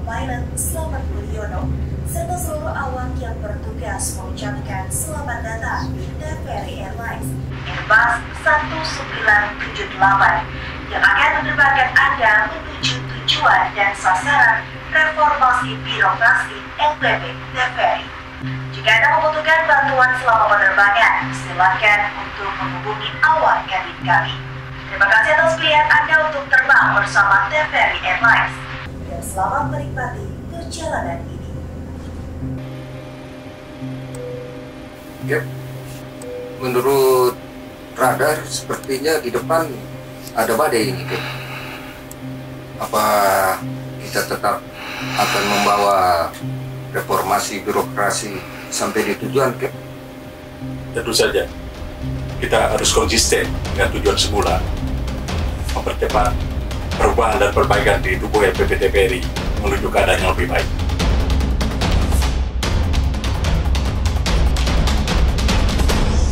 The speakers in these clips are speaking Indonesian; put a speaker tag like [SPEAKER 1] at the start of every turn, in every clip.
[SPEAKER 1] pilot Slamet Mulyono, serta seluruh awak yang bertugas mengucapkan selamat datang di TVRI Airlines Airbus 1978 yang akan menerbangkan Anda menuju tujuan dan sasaran reformasi birokrasi NPB TVRI. Jika Anda membutuhkan bantuan selama penerbangan, silakan untuk menghubungi awak kabin kami. Terima kasih atas pilihan Anda untuk terbang bersama TVRI Airlines. Dan selamat menikmati perjalanan ini.
[SPEAKER 2] Yep. Menurut radar, sepertinya di depan ada badai ini, Cap. Apa kita tetap akan membawa reformasi birokrasi sampai di tujuan, Cap?
[SPEAKER 3] Tentu saja. Kita harus konsisten dengan tujuan semula, mempercepat perubahan dan perbaikan di tubuh NPB TVRI menuju keadaan yang lebih baik.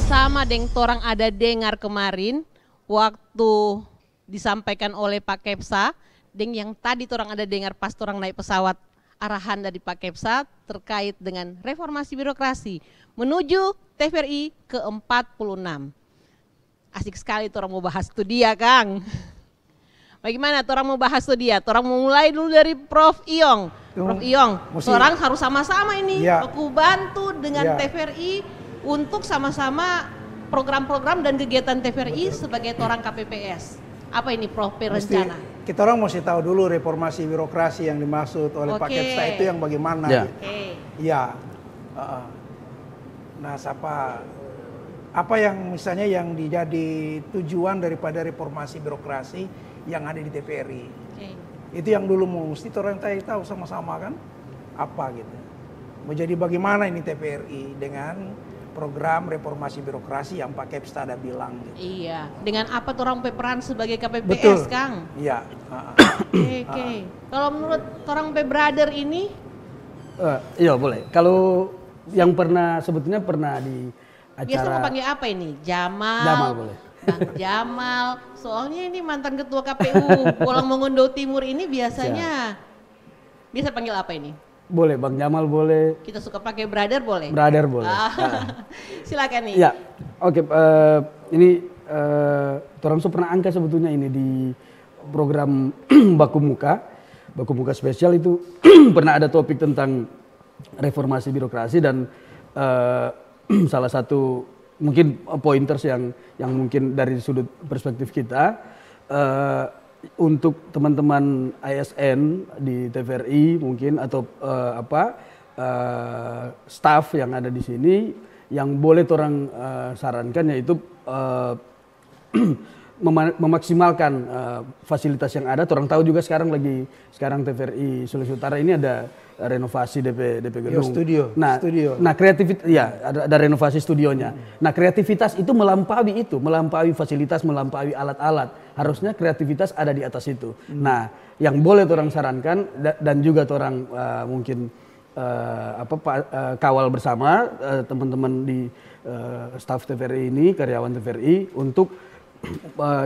[SPEAKER 4] Sama deng torang ada dengar kemarin waktu disampaikan oleh Pak Kepsa, deng yang tadi torang ada dengar pas torang naik pesawat arahan dari Pak Kepsa terkait dengan reformasi birokrasi menuju TVRI ke-46. Asik sekali torang mau bahas itu dia, Kang. Bagaimana torang mau bahas itu dia? Torang mau mulai dulu dari Prof. Iyong. Prof. Iyong, torang harus sama-sama ini aku bantu dengan TVRI untuk sama-sama program-program dan kegiatan TVRI sebagai torang KPPS. Apa ini Prof. rencana?
[SPEAKER 5] Kita orang mesti tahu dulu reformasi birokrasi yang dimaksud oleh Pak Kepsa itu yang bagaimana. Iya. Nah, apa yang misalnya yang dijadi tujuan daripada reformasi birokrasi yang ada di TVRI. Itu yang dulu mesti orang tahu sama-sama kan apa gitu. Menjadi bagaimana ini TVRI dengan program reformasi birokrasi yang Pak Kepsa ada bilang gitu.
[SPEAKER 4] Iya, dengan apa orang berperan sebagai KPPS,
[SPEAKER 5] betul.
[SPEAKER 4] Kang?
[SPEAKER 5] Iya.
[SPEAKER 4] Oke. Kalau menurut orang Brother ini?
[SPEAKER 6] Iya boleh. Kalau yang sebetulnya pernah di acara.
[SPEAKER 4] Biasa panggil apa ini? Jamal.
[SPEAKER 6] Jamal boleh.
[SPEAKER 4] Bang Jamal. Soalnya ini mantan ketua KPU Pulang Mongondo Timur ini biasanya bisa panggil apa ini?
[SPEAKER 6] Boleh, Bang Jamal boleh.
[SPEAKER 4] Kita suka pakai Brother boleh?
[SPEAKER 6] Brother boleh.
[SPEAKER 4] Silakan nih.
[SPEAKER 6] Ya, oke. Ini orang pernah angkat sebetulnya ini di program Baku Muka spesial itu pernah ada topik tentang reformasi birokrasi dan salah satu mungkin pointers yang mungkin dari sudut perspektif kita untuk teman-teman ASN di TVRI mungkin atau staff yang ada di sini yang boleh orang sarankan yaitu memaksimalkan fasilitas yang ada. Orang tahu juga sekarang TVRI Sulawesi Utara ini ada renovasi DP gedung. Nah kreativitas ya ada renovasi studionya. Nah kreativitas itu melampaui fasilitas, melampaui alat-alat. Harusnya kreativitas ada di atas itu. Nah yang boleh orang sarankan dan juga orang mungkin kawal bersama teman-teman di staf TVRI ini, karyawan TVRI untuk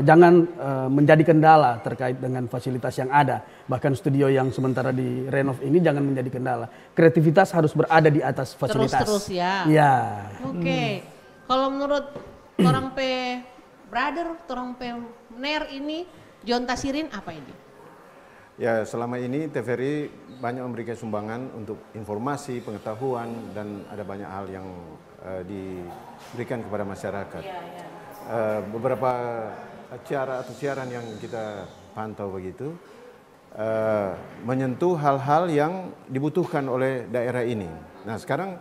[SPEAKER 6] jangan menjadi kendala terkait dengan fasilitas yang ada. Bahkan studio yang sementara di renov ini jangan menjadi kendala. Kreativitas harus berada di atas fasilitas.
[SPEAKER 4] Terus ya.
[SPEAKER 6] Ya.
[SPEAKER 4] Oke. Kalau menurut orang Brother, orang NER ini, John Tasirin apa ini?
[SPEAKER 7] Ya, selama ini TVRI banyak memberikan sumbangan untuk informasi, pengetahuan, dan ada banyak hal yang diberikan kepada masyarakat. Beberapa acara atau siaran yang kita pantau begitu menyentuh hal-hal yang dibutuhkan oleh daerah ini. Nah sekarang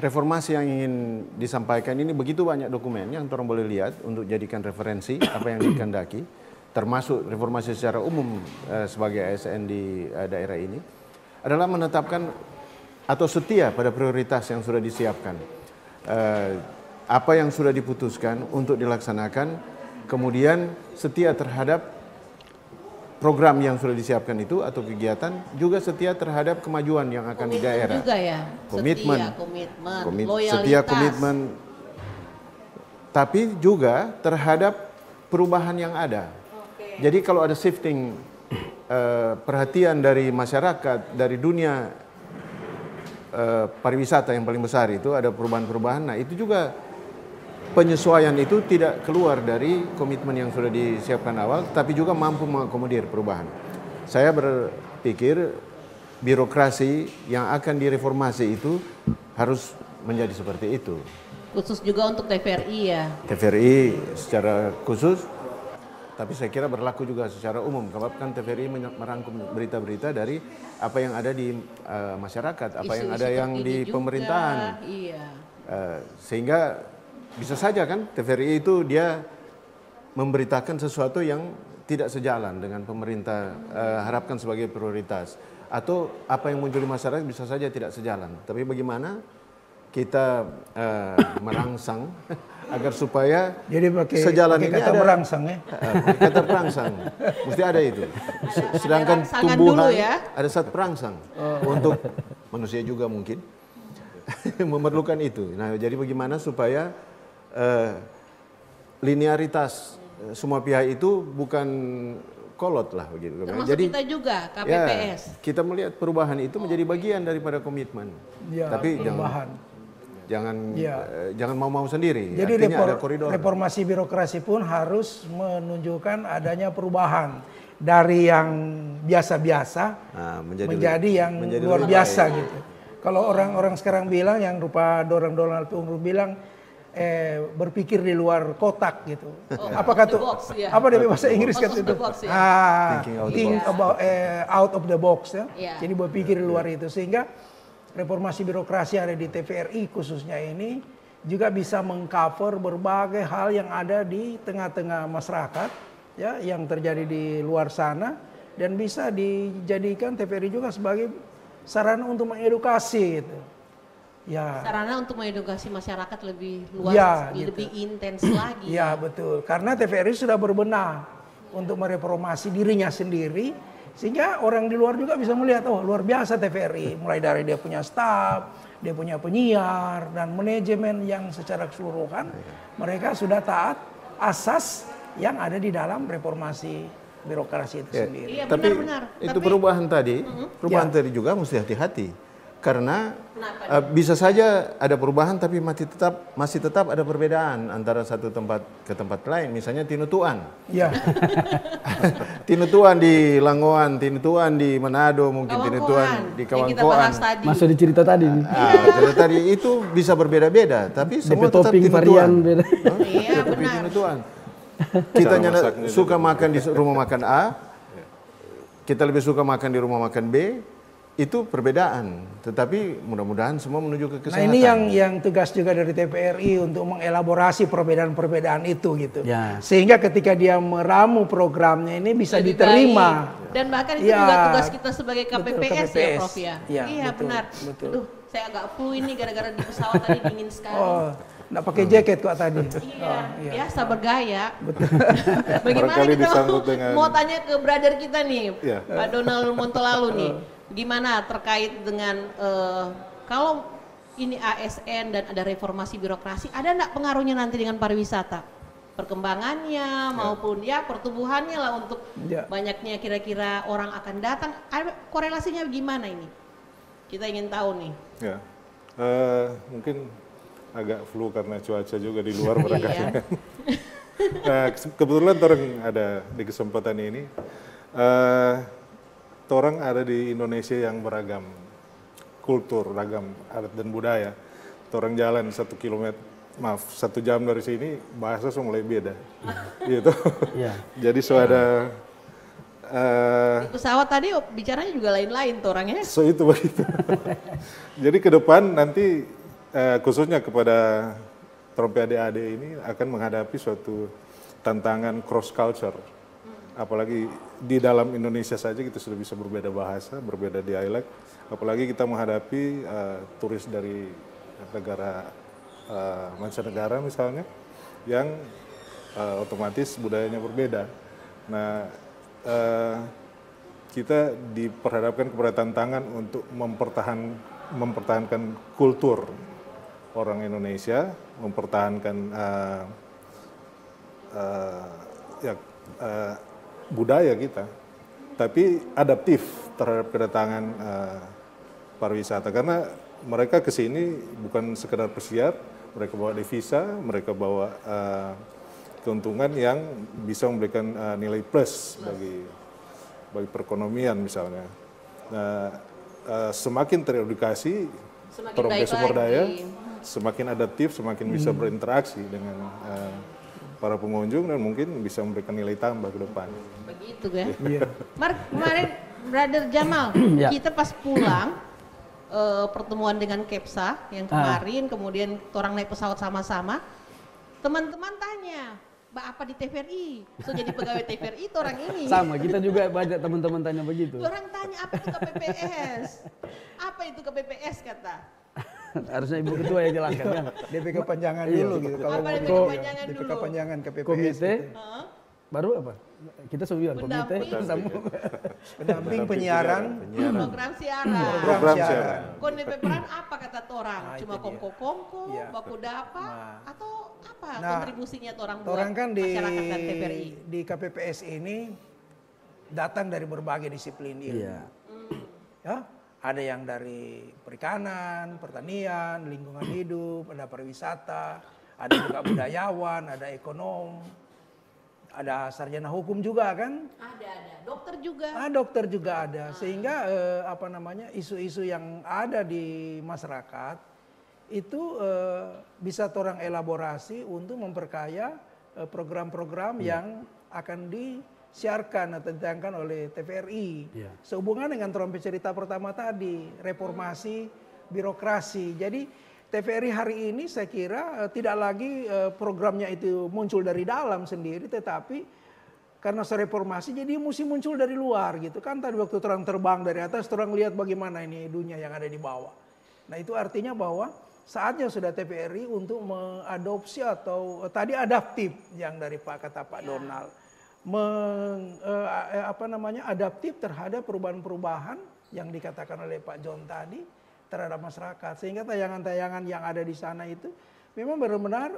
[SPEAKER 7] reformasi yang ingin disampaikan ini begitu banyak dokumen yang orang boleh lihat untuk jadikan referensi apa yang dikehendaki, termasuk reformasi secara umum sebagai ASN di daerah ini adalah menetapkan atau setia pada prioritas yang sudah disiapkan. Apa yang sudah diputuskan untuk dilaksanakan, kemudian setia terhadap program yang sudah disiapkan itu atau kegiatan, juga setia terhadap kemajuan yang akan di daerah.
[SPEAKER 4] Juga ya,
[SPEAKER 7] komitmen,
[SPEAKER 4] loyalitas.
[SPEAKER 7] setia komitmen, tapi juga terhadap perubahan yang ada. Jadi kalau ada shifting perhatian dari masyarakat, dari dunia pariwisata yang paling besar itu ada perubahan-perubahan. Nah itu juga penyesuaian itu tidak keluar dari komitmen yang sudah disiapkan awal, tapi juga mampu mengakomodir perubahan. Saya berpikir birokrasi yang akan direformasi itu harus menjadi seperti itu.
[SPEAKER 4] Khusus juga untuk TVRI ya?
[SPEAKER 7] TVRI secara khusus, tapi saya kira berlaku juga secara umum. Sebab kan TVRI merangkum berita-berita dari apa yang ada di masyarakat, apa yang ada yang di pemerintahan.
[SPEAKER 4] Iya.
[SPEAKER 7] Sehingga bisa saja kan TVRI itu dia memberitakan sesuatu yang tidak sejalan dengan pemerintah harapkan sebagai prioritas. Atau apa yang muncul di masyarakat bisa saja tidak sejalan. Tapi bagaimana kita merangsang agar supaya
[SPEAKER 5] jadi
[SPEAKER 7] sejalan ini
[SPEAKER 5] kata
[SPEAKER 7] ada
[SPEAKER 5] merangsang ya.
[SPEAKER 7] Kata perangsang, mesti ada itu. Sedangkan tumbuhan
[SPEAKER 4] ya.
[SPEAKER 7] ada satu perangsang untuk manusia juga mungkin memerlukan itu. Nah, jadi bagaimana supaya linearitas semua pihak itu bukan kolot lah begitu.
[SPEAKER 4] Termasuk
[SPEAKER 7] jadi
[SPEAKER 4] kita juga KPPS.
[SPEAKER 7] Ya, kita melihat perubahan itu menjadi bagian daripada komitmen.
[SPEAKER 5] Ya,
[SPEAKER 7] tapi jangan mau-mau sendiri.
[SPEAKER 5] Jadi
[SPEAKER 7] ada koridor.
[SPEAKER 5] Reformasi birokrasi pun harus menunjukkan adanya perubahan dari yang biasa-biasa menjadi yang luar biasa gitu. Kalau orang-orang sekarang bilang yang rupa Donald Trump bilang berpikir di luar kotak gitu. Apa kata? Apa dari bahasa Inggris kata itu? Think about out of the box ya. Jadi berpikir di luar itu sehingga reformasi birokrasi yang ada di TVRI khususnya ini juga bisa mengcover berbagai hal yang ada di tengah-tengah masyarakat ya yang terjadi di luar sana dan bisa dijadikan TVRI juga sebagai sarana untuk mengedukasi gitu. Ya.
[SPEAKER 4] Sarana untuk mengedukasi masyarakat lebih luas, lebih intens lagi.
[SPEAKER 5] Ya betul, karena TVRI sudah berbenah untuk mereformasi dirinya sendiri, sehingga orang di luar juga bisa melihat, oh luar biasa TVRI, mulai dari dia punya staf, dia punya penyiar dan manajemen yang secara keseluruhan mereka sudah taat asas yang ada di dalam reformasi birokrasi itu sendiri.
[SPEAKER 4] Iya,
[SPEAKER 7] tapi
[SPEAKER 4] benar-benar.
[SPEAKER 7] Itu perubahan tadi juga mesti hati-hati. Karena bisa saja ada perubahan tapi masih tetap ada perbedaan antara satu tempat ke tempat lain. Misalnya Tinutuan.
[SPEAKER 5] Ya.
[SPEAKER 7] Tinutuan di Langoan, Tinutuan di Manado, mungkin Tinutuan di Kawangkoan.
[SPEAKER 6] Masuk di cerita tadi.
[SPEAKER 7] Cerita tadi itu bisa berbeda-beda, tapi semua tetap Tinutuan.
[SPEAKER 4] Iya,
[SPEAKER 7] tapi
[SPEAKER 4] benar.
[SPEAKER 7] Tinutuan. Kita suka makan di rumah makan A, kita lebih suka makan di rumah makan B. Itu perbedaan, tetapi mudah-mudahan semua menuju ke kesehatan.
[SPEAKER 5] Nah ini yang tugas juga dari TVRI untuk mengelaborasi perbedaan-perbedaan itu gitu. Ya. Sehingga ketika dia meramu programnya ini bisa lebih diterima.
[SPEAKER 4] Baik. Dan bahkan itu juga tugas kita sebagai KPPS ya Prof ya. Iya betul, benar. Betul. Aduh, saya agak flu ini gara-gara di pesawat tadi dingin sekali.
[SPEAKER 5] Nggak pakai jaket kok tadi.
[SPEAKER 4] Iya, biasa bergaya.
[SPEAKER 5] Betul.
[SPEAKER 4] Bagaimana kita mau tanya ke brother kita nih, Pak Donald Montolalu nih. Gimana terkait dengan kalau ini ASN dan ada reformasi birokrasi, ada enggak pengaruhnya nanti dengan pariwisata? Perkembangannya maupun pertumbuhannya lah untuk banyaknya kira-kira orang akan datang. Korelasinya gimana ini? Kita ingin tahu nih.
[SPEAKER 8] Ya, mungkin agak flu karena cuaca juga di luar barangkali. Kebetulan orang ada di kesempatan ini. Orang ada di Indonesia yang beragam kultur, ragam adat dan budaya. Orang jalan 1 jam dari sini bahasa sudah mulai beda, gitu. Jadi ada.
[SPEAKER 4] Di pesawat tadi bicaranya juga lain-lain tuh orangnya.
[SPEAKER 8] Itu begitu. Jadi ke depan nanti khususnya kepada Trompe adik-adik ini akan menghadapi suatu tantangan cross culture. Apalagi di dalam Indonesia saja kita sudah bisa berbeda bahasa, berbeda dialek. Apalagi kita menghadapi turis dari negara mancanegara misalnya, yang otomatis budayanya berbeda. Nah, kita diperhadapkan kepada tantangan untuk mempertahankan kultur orang Indonesia, mempertahankan budaya kita, tapi adaptif terhadap kedatangan pariwisata, karena mereka ke sini bukan sekedar pesiar, mereka bawa devisa, mereka bawa keuntungan yang bisa memberikan nilai plus bagi perekonomian misalnya. Nah, semakin teredukasi, terobos sumber daya, semakin adaptif, semakin bisa berinteraksi dengan para pengunjung dan mungkin bisa memberikan nilai tambah ke depan.
[SPEAKER 4] Begitu kan? Kemarin Brother Jamal, kita pas pulang pertemuan dengan Kepsa yang kemarin, kemudian orang naik pesawat sama-sama, teman-teman tanya, Mbak apa di TVRI? So jadi pegawai TVRI itu orang ini.
[SPEAKER 6] Sama, kita juga banyak teman-teman tanya begitu.
[SPEAKER 4] Orang tanya apa itu KPPS? Apa itu KPPS kata?
[SPEAKER 6] Harusnya Ibu Ketua yang jelaskan kan.
[SPEAKER 5] DP kepanjangan dulu gitu. Kalau
[SPEAKER 4] apa DP kepanjangan dulu?
[SPEAKER 5] DP kepanjangan KPPS.
[SPEAKER 6] Komite,
[SPEAKER 5] gitu.
[SPEAKER 6] baru apa? Kita sembilan komite.
[SPEAKER 5] Pendamping penyiaran.
[SPEAKER 4] Program siaran.
[SPEAKER 5] Program siaran.
[SPEAKER 4] Kon DP peran apa kata torang? Cuma kongko-kongko, baku dapa, atau apa kontribusinya torang buat
[SPEAKER 5] kan
[SPEAKER 4] masyarakat dan TVRI?
[SPEAKER 5] Di KPPS ini datang dari berbagai disiplin ilmu. Ya, ada yang dari perikanan, pertanian, lingkungan hidup, ada pariwisata, ada juga budayawan, ada ekonom, ada sarjana hukum juga kan?
[SPEAKER 4] Ada, dokter juga.
[SPEAKER 5] Dokter juga ada, sehingga isu-isu yang ada di masyarakat itu bisa torang elaborasi untuk memperkaya program-program yang akan disiarkan atau ditayangkan oleh TVRI. Sehubungan dengan trompet cerita pertama tadi, reformasi birokrasi. Jadi TVRI hari ini saya kira tidak lagi programnya itu muncul dari dalam sendiri, tetapi karena reformasi jadi mesti muncul dari luar gitu kan. Tadi waktu terang terbang dari atas, terang lihat bagaimana ini dunia yang ada di bawah. Nah itu artinya bahwa saatnya sudah TVRI untuk mengadopsi atau tadi adaptif yang dari kata Pak Donald. Adaptif terhadap perubahan-perubahan yang dikatakan oleh Pak John tadi terhadap masyarakat, sehingga tayangan-tayangan yang ada di sana itu memang benar-benar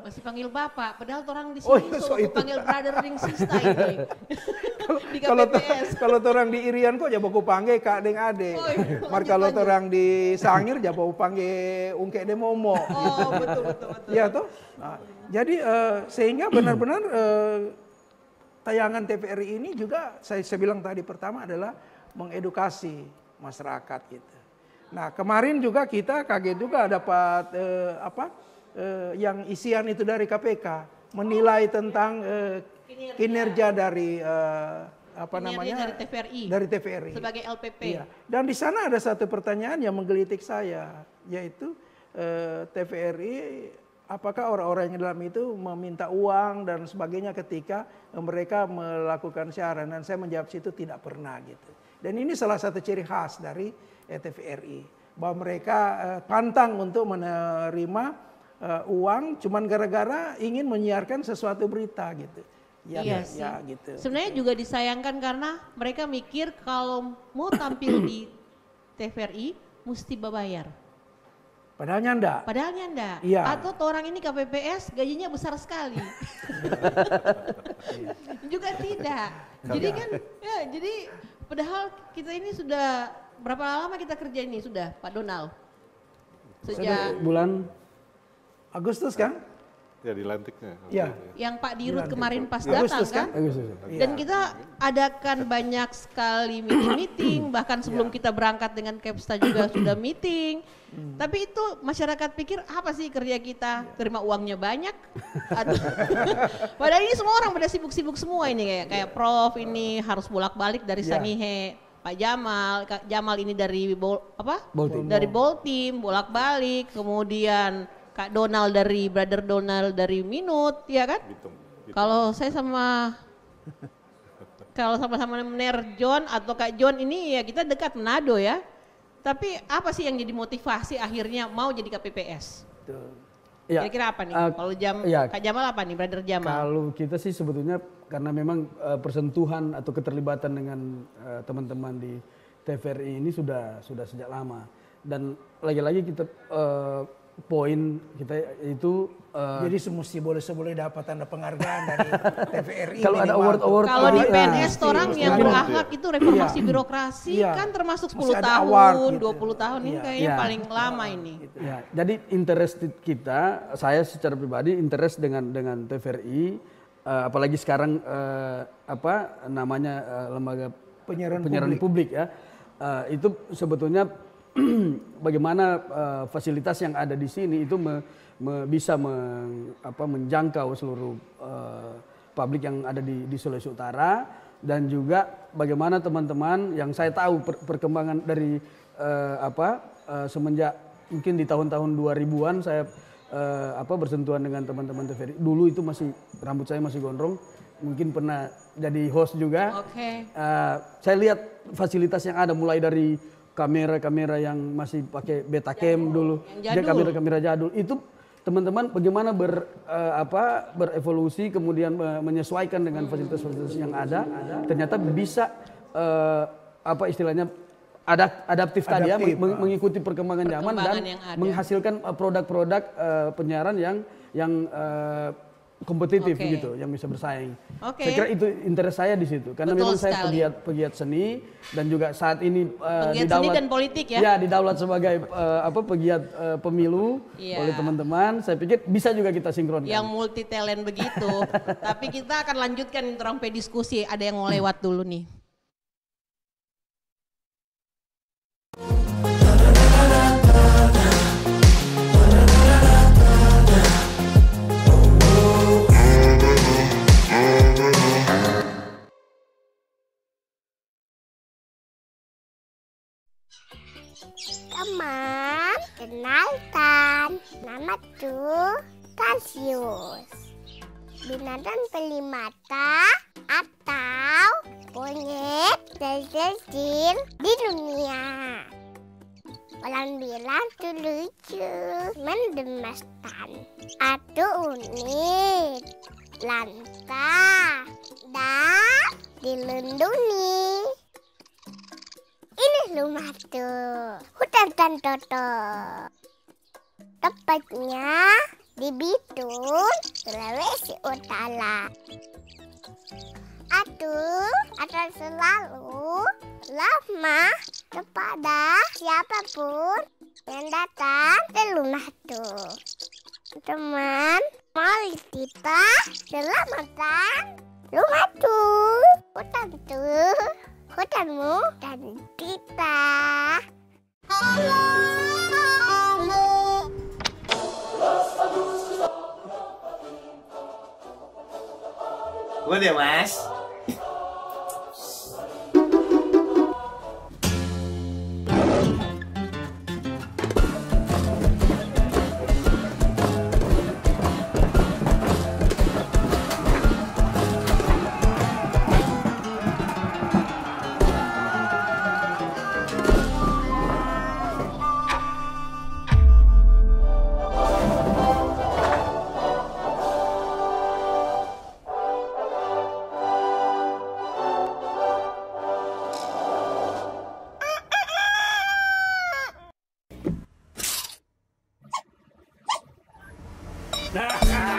[SPEAKER 4] masih panggil Bapak, padahal orang di sini panggil brother ring sista ini. Di KPPS.
[SPEAKER 5] Kalau orang di Irian kok jago panggil Kak Deng Ade. Mar kalau orang di Sangir jago panggil Ungke de Momo.
[SPEAKER 4] Oh, betul.
[SPEAKER 5] Ya toh? Nah, jadi sehingga benar-benar tayangan TVRI ini juga saya bilang tadi pertama adalah mengedukasi masyarakat gitu. Nah kemarin juga kita kaget juga dapat yang isian itu dari KPK menilai tentang kinerja dari
[SPEAKER 4] dari TVRI sebagai LPP.
[SPEAKER 5] Iya. Dan di sana ada satu pertanyaan yang menggelitik saya, yaitu TVRI apakah orang-orang yang dalam itu meminta uang dan sebagainya ketika mereka melakukan siaran, dan saya menjawab situ tidak pernah gitu. Dan ini salah satu ciri khas dari TVRI, bahwa mereka pantang untuk menerima uang cuman gara-gara ingin menyiarkan sesuatu berita gitu.
[SPEAKER 4] Iya sih. Gitu. Sebenarnya juga disayangkan karena mereka mikir kalau mau tampil di TVRI mesti berbayar.
[SPEAKER 5] Padahal enggak.
[SPEAKER 4] Iya. Atau orang ini KPPS gajinya besar sekali. Juga tidak. Jadi kan jadi padahal kita ini sudah berapa lama kita kerja ini sudah Pak Donald? Sejak
[SPEAKER 6] bulan
[SPEAKER 5] Agustus kan?
[SPEAKER 8] Ya dilantiknya.
[SPEAKER 5] Ya.
[SPEAKER 4] Yang Pak Dirut kemarin pas datang kan? Dan kita adakan banyak sekali meeting-meeting, bahkan sebelum kita berangkat dengan Kepsta juga sudah meeting. Tapi itu masyarakat pikir apa sih kerja kita? Terima uangnya banyak? Padahal ini semua orang pada sibuk-sibuk semua ini kayak Prof ini harus bolak-balik dari Sanihe. Pak Jamal ini dari dari Boltim bolak-balik, kemudian Kak Donald dari Brother Donald dari Minut, ya kan? Kalau saya sama Mener John atau Kak John ini ya kita dekat Manado ya. Tapi apa sih yang jadi motivasi akhirnya mau jadi KPPS? Kira-kira apa nih? Kalau Kak Jamal apa nih, Brother Jamal?
[SPEAKER 6] Kalau kita sih sebetulnya karena memang persentuhan atau keterlibatan dengan teman-teman di TVRI ini sudah sejak lama, dan lagi-lagi kita poin kita itu
[SPEAKER 5] jadi semesti boleh dapat tanda penghargaan dari TVRI.
[SPEAKER 6] Kalau ada award
[SPEAKER 4] kalau di PNS orang yang berakhlak itu reformasi birokrasi kan termasuk 10 tahun, 20 tahun ini kayaknya paling lama ini.
[SPEAKER 6] Ya, jadi interest kita, saya secara pribadi interest dengan TVRI, apalagi sekarang namanya lembaga penyiaran publik ya, itu sebetulnya bagaimana fasilitas yang ada di sini itu bisa menjangkau seluruh publik yang ada di Sulawesi Utara, dan juga bagaimana teman-teman yang saya tahu perkembangan dari semenjak mungkin di tahun-tahun 2000-an saya bersentuhan dengan teman-teman TVRI. Dulu itu rambut saya masih gondrong, mungkin pernah jadi host juga. Saya lihat fasilitas yang ada mulai dari kamera-kamera yang masih pakai Betacam dulu, kamera-kamera jadul itu teman-teman bagaimana berevolusi kemudian menyesuaikan dengan fasilitas-fasilitas yang ada, ternyata bisa istilahnya adaptif tadi ya, mengikuti perkembangan zaman dan menghasilkan produk-produk penyiaran yang kompetitif gitu, yang bisa bersaing. Saya kira itu interest saya di situ, karena memang saya pegiat seni dan juga saat ini
[SPEAKER 4] seni dan politik ya.
[SPEAKER 6] Ya, didaulat sebagai pegiat pemilu oleh teman-teman. Saya pikir bisa juga kita sinkronkan.
[SPEAKER 4] Yang multi talent begitu. Tapi kita akan lanjutkan orang diskusi. Ada yang mau lewat dulu nih.
[SPEAKER 9] Teman, kenalkan, namaku Cassius, binatang pelimata atau monyet terkecil di dunia. Orang bilang itu lucu, mengemaskan, atau unik, langka, dan dilindungi. Ini rumahku, hutan Tantoto. Tepatnya di Bitung, Sulawesi Utara. Aku akan selalu ramah kepada siapapun yang datang ke rumahku. Teman, mari kita selamatkan rumahku, hutanku, hutanmu, dan kita.
[SPEAKER 10] Boleh, Mas?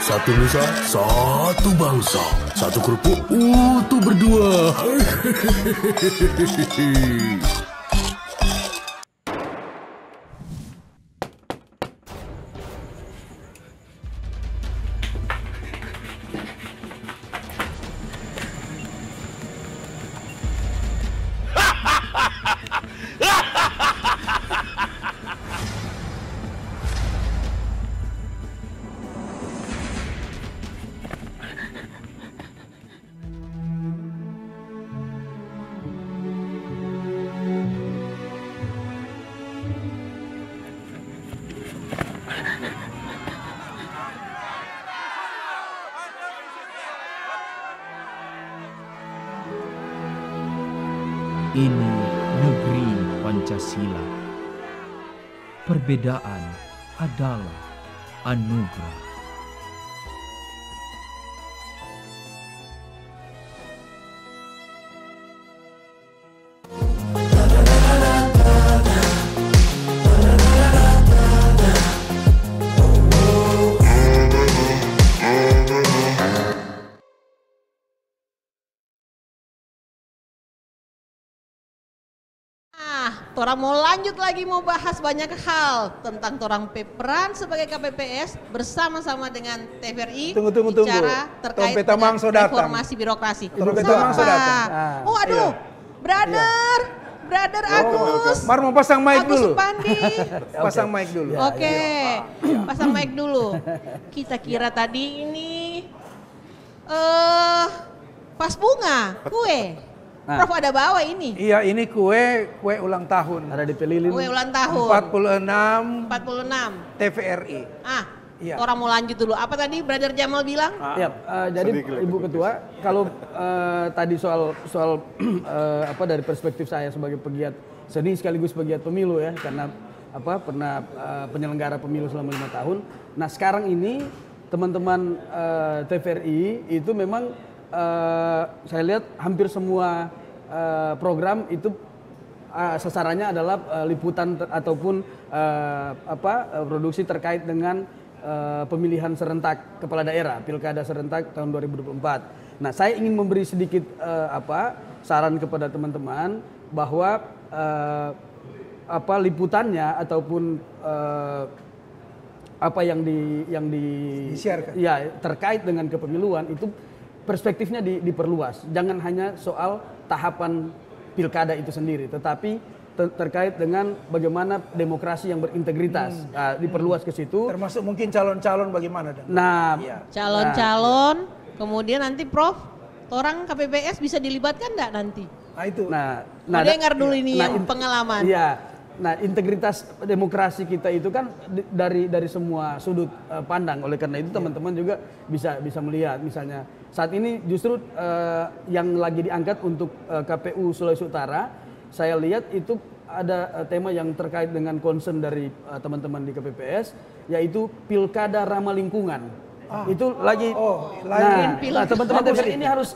[SPEAKER 11] Satu nusa, satu bangsa, satu kerupuk utuh berdua.
[SPEAKER 12] Ini negeri Pancasila. Perbedaan adalah anugerah.
[SPEAKER 4] Torang mau lanjut lagi mau bahas banyak hal tentang torang peran sebagai KPPS bersama-sama dengan TVRI.
[SPEAKER 5] Tunggu.
[SPEAKER 4] Bicara terkait dengan reformasi birokrasi. Oh aduh, Brother Agus.
[SPEAKER 5] Mar mau pasang mic dulu.
[SPEAKER 4] Pandi.
[SPEAKER 5] Pasang mic dulu.
[SPEAKER 4] Oke, pasang mic dulu. Kita kira tadi ini pas bunga, kue. Prof ada bawa ini.
[SPEAKER 5] Iya, ini kue ulang tahun.
[SPEAKER 6] Ada di pelilin.
[SPEAKER 4] Kue ulang tahun.
[SPEAKER 5] 46 TVRI.
[SPEAKER 6] Iya.
[SPEAKER 4] Orang mau lanjut dulu. Apa tadi Brother Jamal bilang?
[SPEAKER 6] Jadi Ibu Ketua, kalau tadi soal apa dari perspektif saya sebagai pegiat seni sekaligus pegiat pemilu ya, karena pernah penyelenggara pemilu selama 5 tahun. Nah sekarang ini teman-teman TVRI itu memang saya lihat hampir semua program itu sasarannya adalah liputan ataupun produksi terkait dengan pemilihan serentak kepala daerah, pilkada serentak tahun 2024. Nah, saya ingin memberi sedikit saran kepada teman-teman bahwa liputannya ataupun apa yang disiarkan ya terkait dengan kepemiluan itu perspektifnya diperluas. Jangan hanya soal tahapan pilkada itu sendiri, tetapi terkait dengan bagaimana demokrasi yang berintegritas diperluas ke situ.
[SPEAKER 5] Termasuk mungkin calon-calon bagaimana?
[SPEAKER 6] Nah,
[SPEAKER 4] calon-calon, kemudian nanti Prof, orang KPPS bisa dilibatkan enggak nanti?
[SPEAKER 5] Nah itu.
[SPEAKER 4] Dengar dulu ini yang pengalaman.
[SPEAKER 6] Iya. Nah, integritas demokrasi kita itu kan dari semua sudut pandang. Oleh karena itu teman-teman juga bisa melihat misalnya saat ini justru yang lagi diangkat untuk KPU Sulawesi Utara. Saya lihat itu ada tema yang terkait dengan concern dari teman-teman di KPPS, yaitu pilkada ramah lingkungan. Itu lagi. Nah, teman-teman TVRI ini harus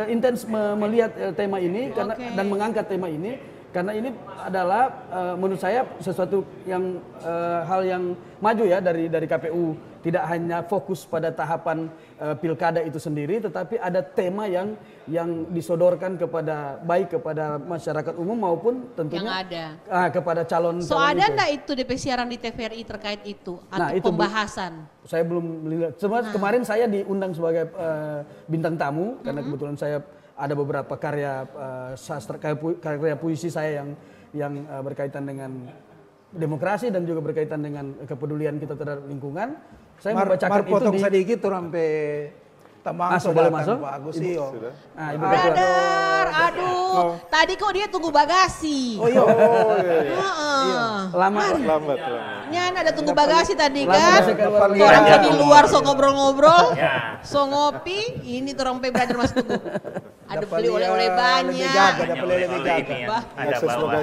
[SPEAKER 6] intens melihat tema ini dan mengangkat tema ini karena ini adalah menurut saya sesuatu yang hal yang maju ya dari KPU. Tidak hanya fokus pada tahapan pilkada itu sendiri, tetapi ada tema yang disodorkan baik kepada masyarakat umum maupun tentunya
[SPEAKER 4] yang ada
[SPEAKER 6] kepada calon.
[SPEAKER 4] So ada enggak itu DP siaran di TVRI terkait itu atau itu pembahasan?
[SPEAKER 6] Saya belum lihat. Kemarin saya diundang sebagai bintang tamu karena kebetulan saya ada beberapa karya sastra, karya puisi saya yang berkaitan dengan demokrasi dan juga berkaitan dengan kepedulian kita terhadap lingkungan. Saya membacakan itu
[SPEAKER 5] potong sedikit tuh sampai Tamang
[SPEAKER 6] boleh masuk?
[SPEAKER 5] Pak Agus iyo.
[SPEAKER 4] Brother, aduh, tadi kok dia tunggu bagasi.
[SPEAKER 8] Lambat.
[SPEAKER 4] Nyan ada tunggu bagasi tadi kan. Orang di luar so ngobrol-ngobrol, so ngopi. Ini orang Brother masih tunggu. Ada beli oleh-oleh banyak.
[SPEAKER 5] Ada beli lebih jaga.
[SPEAKER 8] Ada bawa.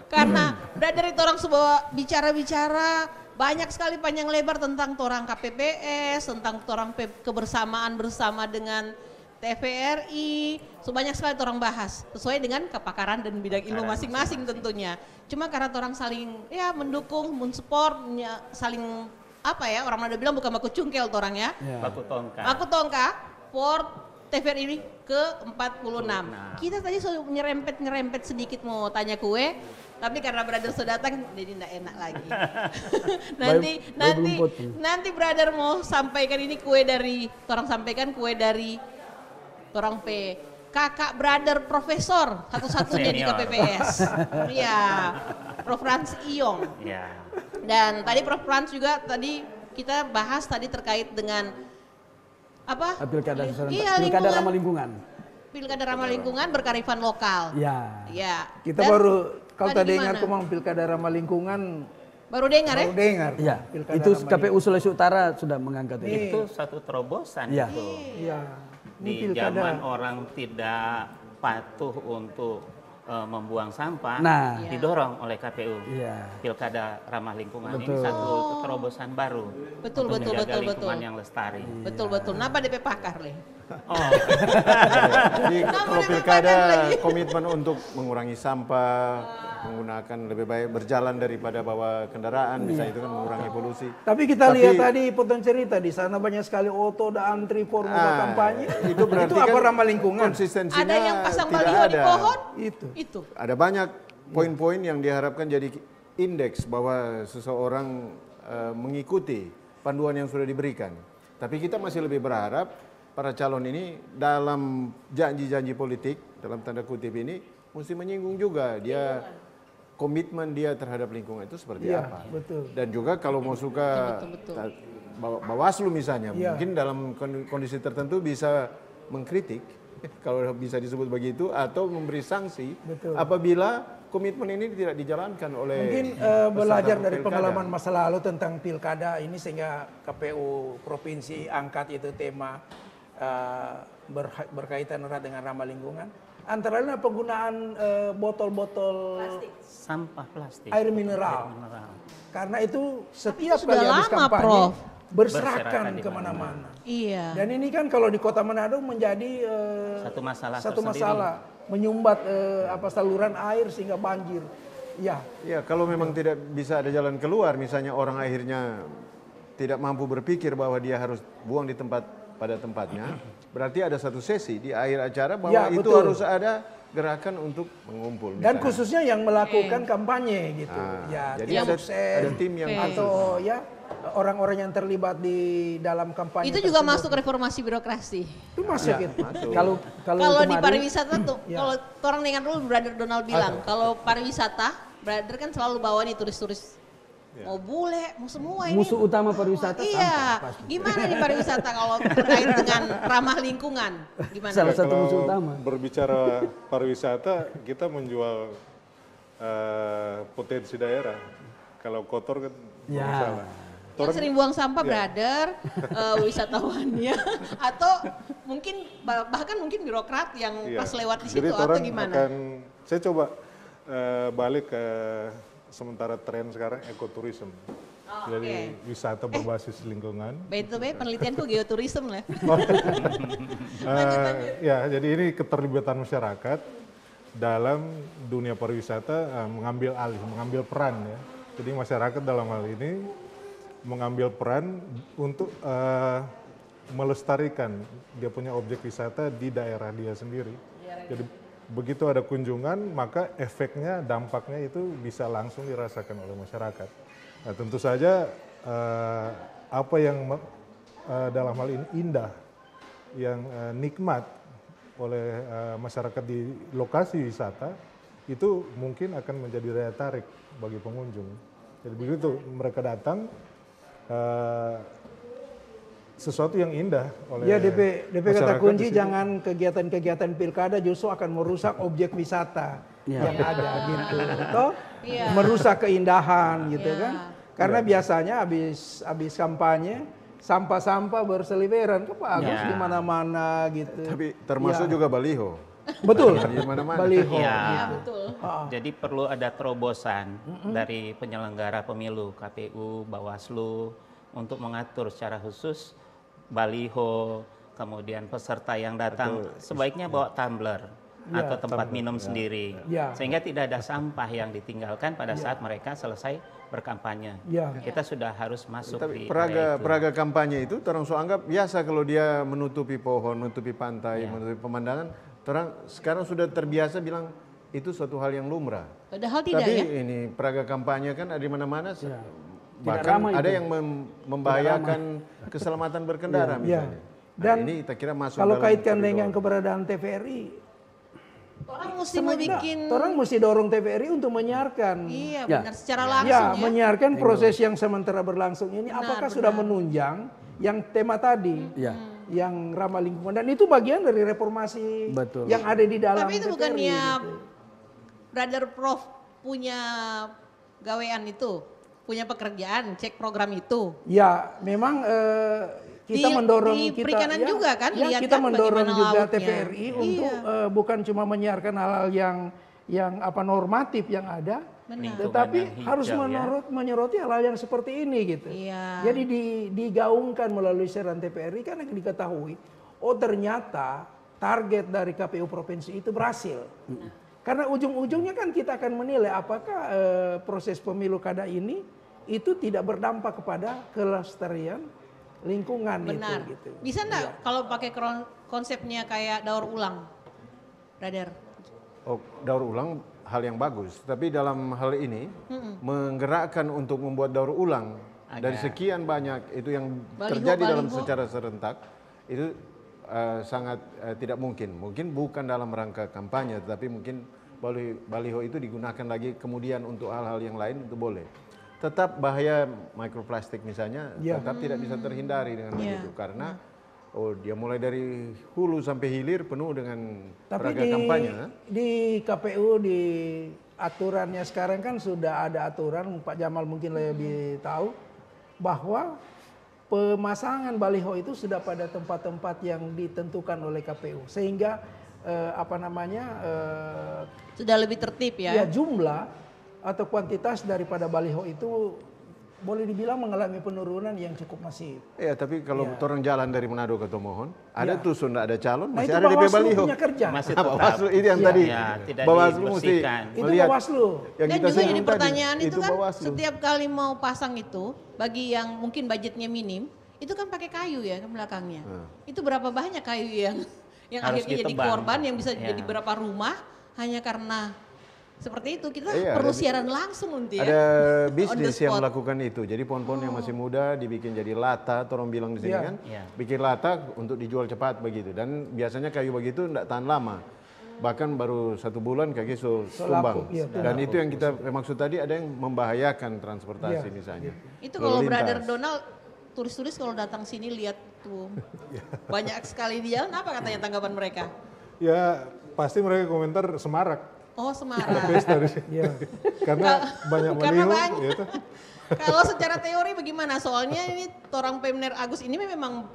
[SPEAKER 4] Karena Brother itu orang sebuah bicara-bicara. Banyak sekali panjang lebar tentang torang KPPS, tentang torang kebersamaan bersama dengan TVRI. Banyak sekali torang bahas sesuai dengan kepakaran dan bidang ilmu masing-masing tentunya. Cuma karena torang saling mendukung, mensupport, saling orang Manado bilang bukan baku cungkel torang ya.
[SPEAKER 10] Baku tongka.
[SPEAKER 4] Baku tongka for TVRI ke-46. Kita tadi sudah nyerempet sedikit mau tanya kue. Tapi karena Brother sudah datang jadi tidak enak lagi. nanti Brother mau sampaikan ini kue dari orang kakak Brother Profesor satu-satunya di KPPS. Iya, Prof Frans Iyong. Dan tadi Prof Frans juga kita bahas terkait dengan
[SPEAKER 6] pilkada ramah lingkungan.
[SPEAKER 4] Pilkada ramah lingkungan berkearifan lokal.
[SPEAKER 5] Ya. Kita baru kalau tadi dengar kemang pilkada ramah lingkungan.
[SPEAKER 4] Baru dengar ya?
[SPEAKER 5] Baru dengar.
[SPEAKER 6] Iya. Itu KPU Sulawesi Utara sudah mengangkat itu.
[SPEAKER 10] Itu satu terobosan
[SPEAKER 5] itu.
[SPEAKER 10] Iya. Di zaman orang tidak patuh untuk membuang sampah, didorong oleh KPU. Pilkada ramah lingkungan ini satu terobosan baru.
[SPEAKER 4] Betul.
[SPEAKER 10] lingkungan yang lestari.
[SPEAKER 4] Betul. Napa DP pakar leh?
[SPEAKER 7] Jadi kalau pilkada komitmen untuk mengurangi sampah, menggunakan lebih baik berjalan daripada bawa kendaraan, misalnya itu kan mengurangi polusi.
[SPEAKER 5] Tapi kita lihat tadi potong cerita di sana banyak sekali oto dan antri formula kampanye.
[SPEAKER 7] Itu berarti
[SPEAKER 5] itu apa
[SPEAKER 7] kan
[SPEAKER 5] ramah lingkungan?
[SPEAKER 7] Konsistensinya
[SPEAKER 4] ada yang pasang
[SPEAKER 7] tidak
[SPEAKER 4] baliho di
[SPEAKER 7] ada.
[SPEAKER 4] pohon. Itu.
[SPEAKER 7] Ada banyak poin-poin yang diharapkan jadi indeks bahwa seseorang mengikuti panduan yang sudah diberikan. Tapi kita masih lebih berharap para calon ini dalam janji-janji politik, dalam tanda kutip ini, mesti menyinggung juga dia komitmen dia terhadap lingkungan itu seperti apa.
[SPEAKER 5] Betul.
[SPEAKER 7] Dan juga kalau mau suka Bawaslu misalnya, mungkin dalam kondisi tertentu bisa mengkritik, kalau bisa disebut begitu, atau memberi sanksi apabila komitmen ini tidak dijalankan oleh
[SPEAKER 5] mungkin belajar dari pengalaman masa lalu tentang pilkada ini sehingga KPU provinsi angkat itu tema berkaitan erat dengan ramah lingkungan. Antara lain penggunaan botol-botol
[SPEAKER 10] sampah plastik,
[SPEAKER 5] air mineral. Karena itu setiap kali habis kampanye berserakan kemana-mana.
[SPEAKER 4] Iya.
[SPEAKER 5] Dan ini kan kalau di Kota Manado menjadi satu masalah menyumbat saluran air sehingga banjir. Ya.
[SPEAKER 7] Ya, kalau memang tidak bisa ada jalan keluar, misalnya orang akhirnya tidak mampu berpikir bahwa dia harus buang di pada tempatnya, berarti ada satu sesi di akhir acara bahwa itu harus ada gerakan untuk mengumpul.
[SPEAKER 5] Dan khususnya yang melakukan kampanye gitu.
[SPEAKER 7] Jadi ada tim yang
[SPEAKER 5] atau orang-orang yang terlibat di dalam kampanye.
[SPEAKER 4] Itu juga masuk reformasi birokrasi.
[SPEAKER 5] Itu masuk itu.
[SPEAKER 4] Kalau di pariwisata tuh, kalau orang dengar dulu Brother Donald bilang, kalau pariwisata, Brother kan selalu bawa nih turis-turis. Mau bule, mau semua ini.
[SPEAKER 6] Musuh utama pariwisata.
[SPEAKER 4] Iya. Gimana nih pariwisata kalau terkait dengan ramah lingkungan? Gimana?
[SPEAKER 6] Salah satu musuh utama.
[SPEAKER 8] Berbicara pariwisata, kita menjual potensi daerah. Kalau kotor kan masalah.
[SPEAKER 4] Yang sering buang sampah Brother, wisatawannya, atau mungkin bahkan mungkin birokrat yang pas lewat di situ atau gimana?
[SPEAKER 8] Saya coba balik ke sementara tren sekarang ekoturism. Jadi wisata berbasis lingkungan.
[SPEAKER 4] BTW penelitianku geoturism lah.
[SPEAKER 8] Ya, jadi ini keterlibatan masyarakat dalam dunia pariwisata mengambil alih, mengambil peran ya. Jadi masyarakat dalam hal ini mengambil peran untuk melestarikan dia punya objek wisata di daerah dia sendiri. Jadi begitu ada kunjungan, maka efeknya, dampaknya itu bisa langsung dirasakan oleh masyarakat. Nah, tentu saja apa yang dalam hal ini indah, yang nikmat oleh masyarakat di lokasi wisata, itu mungkin akan menjadi daya tarik bagi pengunjung. Jadi begitu mereka datang, sesuatu yang indah oleh
[SPEAKER 5] DP kata kunci jangan kegiatan-kegiatan pilkada justru akan merusak objek wisata yang ada gitu. Toh merusak keindahan gitu kan. Karena biasanya habis kampanye sampah-sampah berseliweran ke bagus di mana-mana gitu.
[SPEAKER 7] Tapi termasuk juga baliho.
[SPEAKER 5] Betul.
[SPEAKER 7] Di mana-mana.
[SPEAKER 5] Baliho.
[SPEAKER 10] Betul. Jadi perlu ada terobosan dari penyelenggara pemilu, KPU, Bawaslu untuk mengatur secara khusus baliho, kemudian peserta yang datang sebaiknya bawa tumbler atau tempat minum sendiri, sehingga tidak ada sampah yang ditinggalkan pada saat mereka selesai berkampanye. Kita sudah harus masuk di
[SPEAKER 7] peraga kampanye itu orang so anggap biasa kalau dia menutupi pohon, menutupi pantai, menutupi pemandangan. Orang sekarang sudah terbiasa bilang itu suatu hal yang lumrah.
[SPEAKER 4] Padahal tidak.
[SPEAKER 7] Tapi ini peraga kampanye kan ada di mana-mana. Bahkan ada yang membahayakan keselamatan berkendara misalnya.
[SPEAKER 5] Dan
[SPEAKER 7] ini kita kira masuk
[SPEAKER 5] kalau kaitkan dengan keberadaan TVRI, orang mesti dorong TVRI untuk menyiarkan.
[SPEAKER 4] Iya, benar secara langsung
[SPEAKER 5] menyiarkan proses yang sementara berlangsung ini. Apakah sudah menunjang yang tema tadi, yang ramah lingkungan, dan itu bagian dari reformasi yang ada di dalam.
[SPEAKER 4] Tapi itu
[SPEAKER 5] TVRI,
[SPEAKER 4] bukannya
[SPEAKER 5] gitu.
[SPEAKER 4] Brother Prof punya gawean itu? Punya pekerjaan cek program itu.
[SPEAKER 5] Ya, memang kita mendorong
[SPEAKER 4] di perikanan juga kan,
[SPEAKER 5] kita mendorong juga TVRI untuk bukan cuma menyiarkan hal-hal yang normatif yang ada, tetapi harus menyoroti hal-hal yang seperti ini gitu. Jadi digaungkan melalui siaran TVRI karena diketahui oh ternyata target dari KPU provinsi itu berhasil. Karena ujung-ujungnya kan kita akan menilai apakah proses pemilu kada ini itu tidak berdampak kepada kelestarian lingkungan.
[SPEAKER 4] Benar.
[SPEAKER 5] Gitu.
[SPEAKER 4] Bisa enggak kalau pakai konsepnya kayak daur ulang, Brother?
[SPEAKER 7] Oh, daur ulang hal yang bagus. Tapi dalam hal ini menggerakkan untuk membuat daur ulang dari sekian banyak itu yang terjadi dalam secara serentak itu sangat tidak mungkin. Mungkin bukan dalam rangka kampanye, tapi mungkin baliho itu digunakan lagi kemudian untuk hal-hal yang lain itu boleh. Tetap bahaya mikroplastik misalnya tetap tidak bisa terhindari dengan begitu karena dia mulai dari hulu sampai hilir penuh dengan peraga kampanye.
[SPEAKER 5] Di KPU di aturannya sekarang kan sudah ada aturan, Pak Jamal mungkin lebih tahu bahwa pemasangan baliho itu sudah pada tempat-tempat yang ditentukan oleh KPU sehingga
[SPEAKER 4] sudah lebih tertib ya.
[SPEAKER 5] Ya jumlah atau kuantitas daripada baliho itu boleh dibilang mengalami penurunan yang cukup masif.
[SPEAKER 7] Iya, tapi kalau orang jalan dari Manado ke Tomohon, ada tuh sudah ada calon,
[SPEAKER 5] nah,
[SPEAKER 7] masih ada DP baliho.
[SPEAKER 4] Masih tetap.
[SPEAKER 7] Bawaslu ini yang tadi. Bawaslu mesti
[SPEAKER 5] itu Bawaslu.
[SPEAKER 4] Dan juga jadi pertanyaan itu kan Bawaslu. Setiap kali mau pasang itu, bagi yang mungkin budgetnya minim, itu kan pakai kayu ya ke belakangnya. Itu berapa banyak kayu yang akhirnya jadi korban yang bisa jadi berapa rumah hanya karena seperti itu. Kita perlu siaran langsung nanti ya.
[SPEAKER 7] Ada bisnis yang melakukan itu. Jadi pohon-pohon yang masih muda dibikin jadi lata, orang bilang di sini kan. Bikin lata untuk dijual cepat begitu. Dan biasanya kayu begitu tidak tahan lama. Bahkan baru 1 bulan kaki tumbang. Dan itu yang kita maksud tadi ada yang membahayakan transportasi misalnya.
[SPEAKER 4] Itu kalau Brother Donald turis-turis kalau datang sini lihat tuh banyak sekali di jalan, apa katanya tanggapan mereka?
[SPEAKER 8] Ya pasti mereka komentar semarak.
[SPEAKER 4] Oh semarak.
[SPEAKER 8] Karena banyak baliho. Gitu.
[SPEAKER 4] Kalau secara teori bagaimana? Soalnya ini orang Pemner Agus ini memang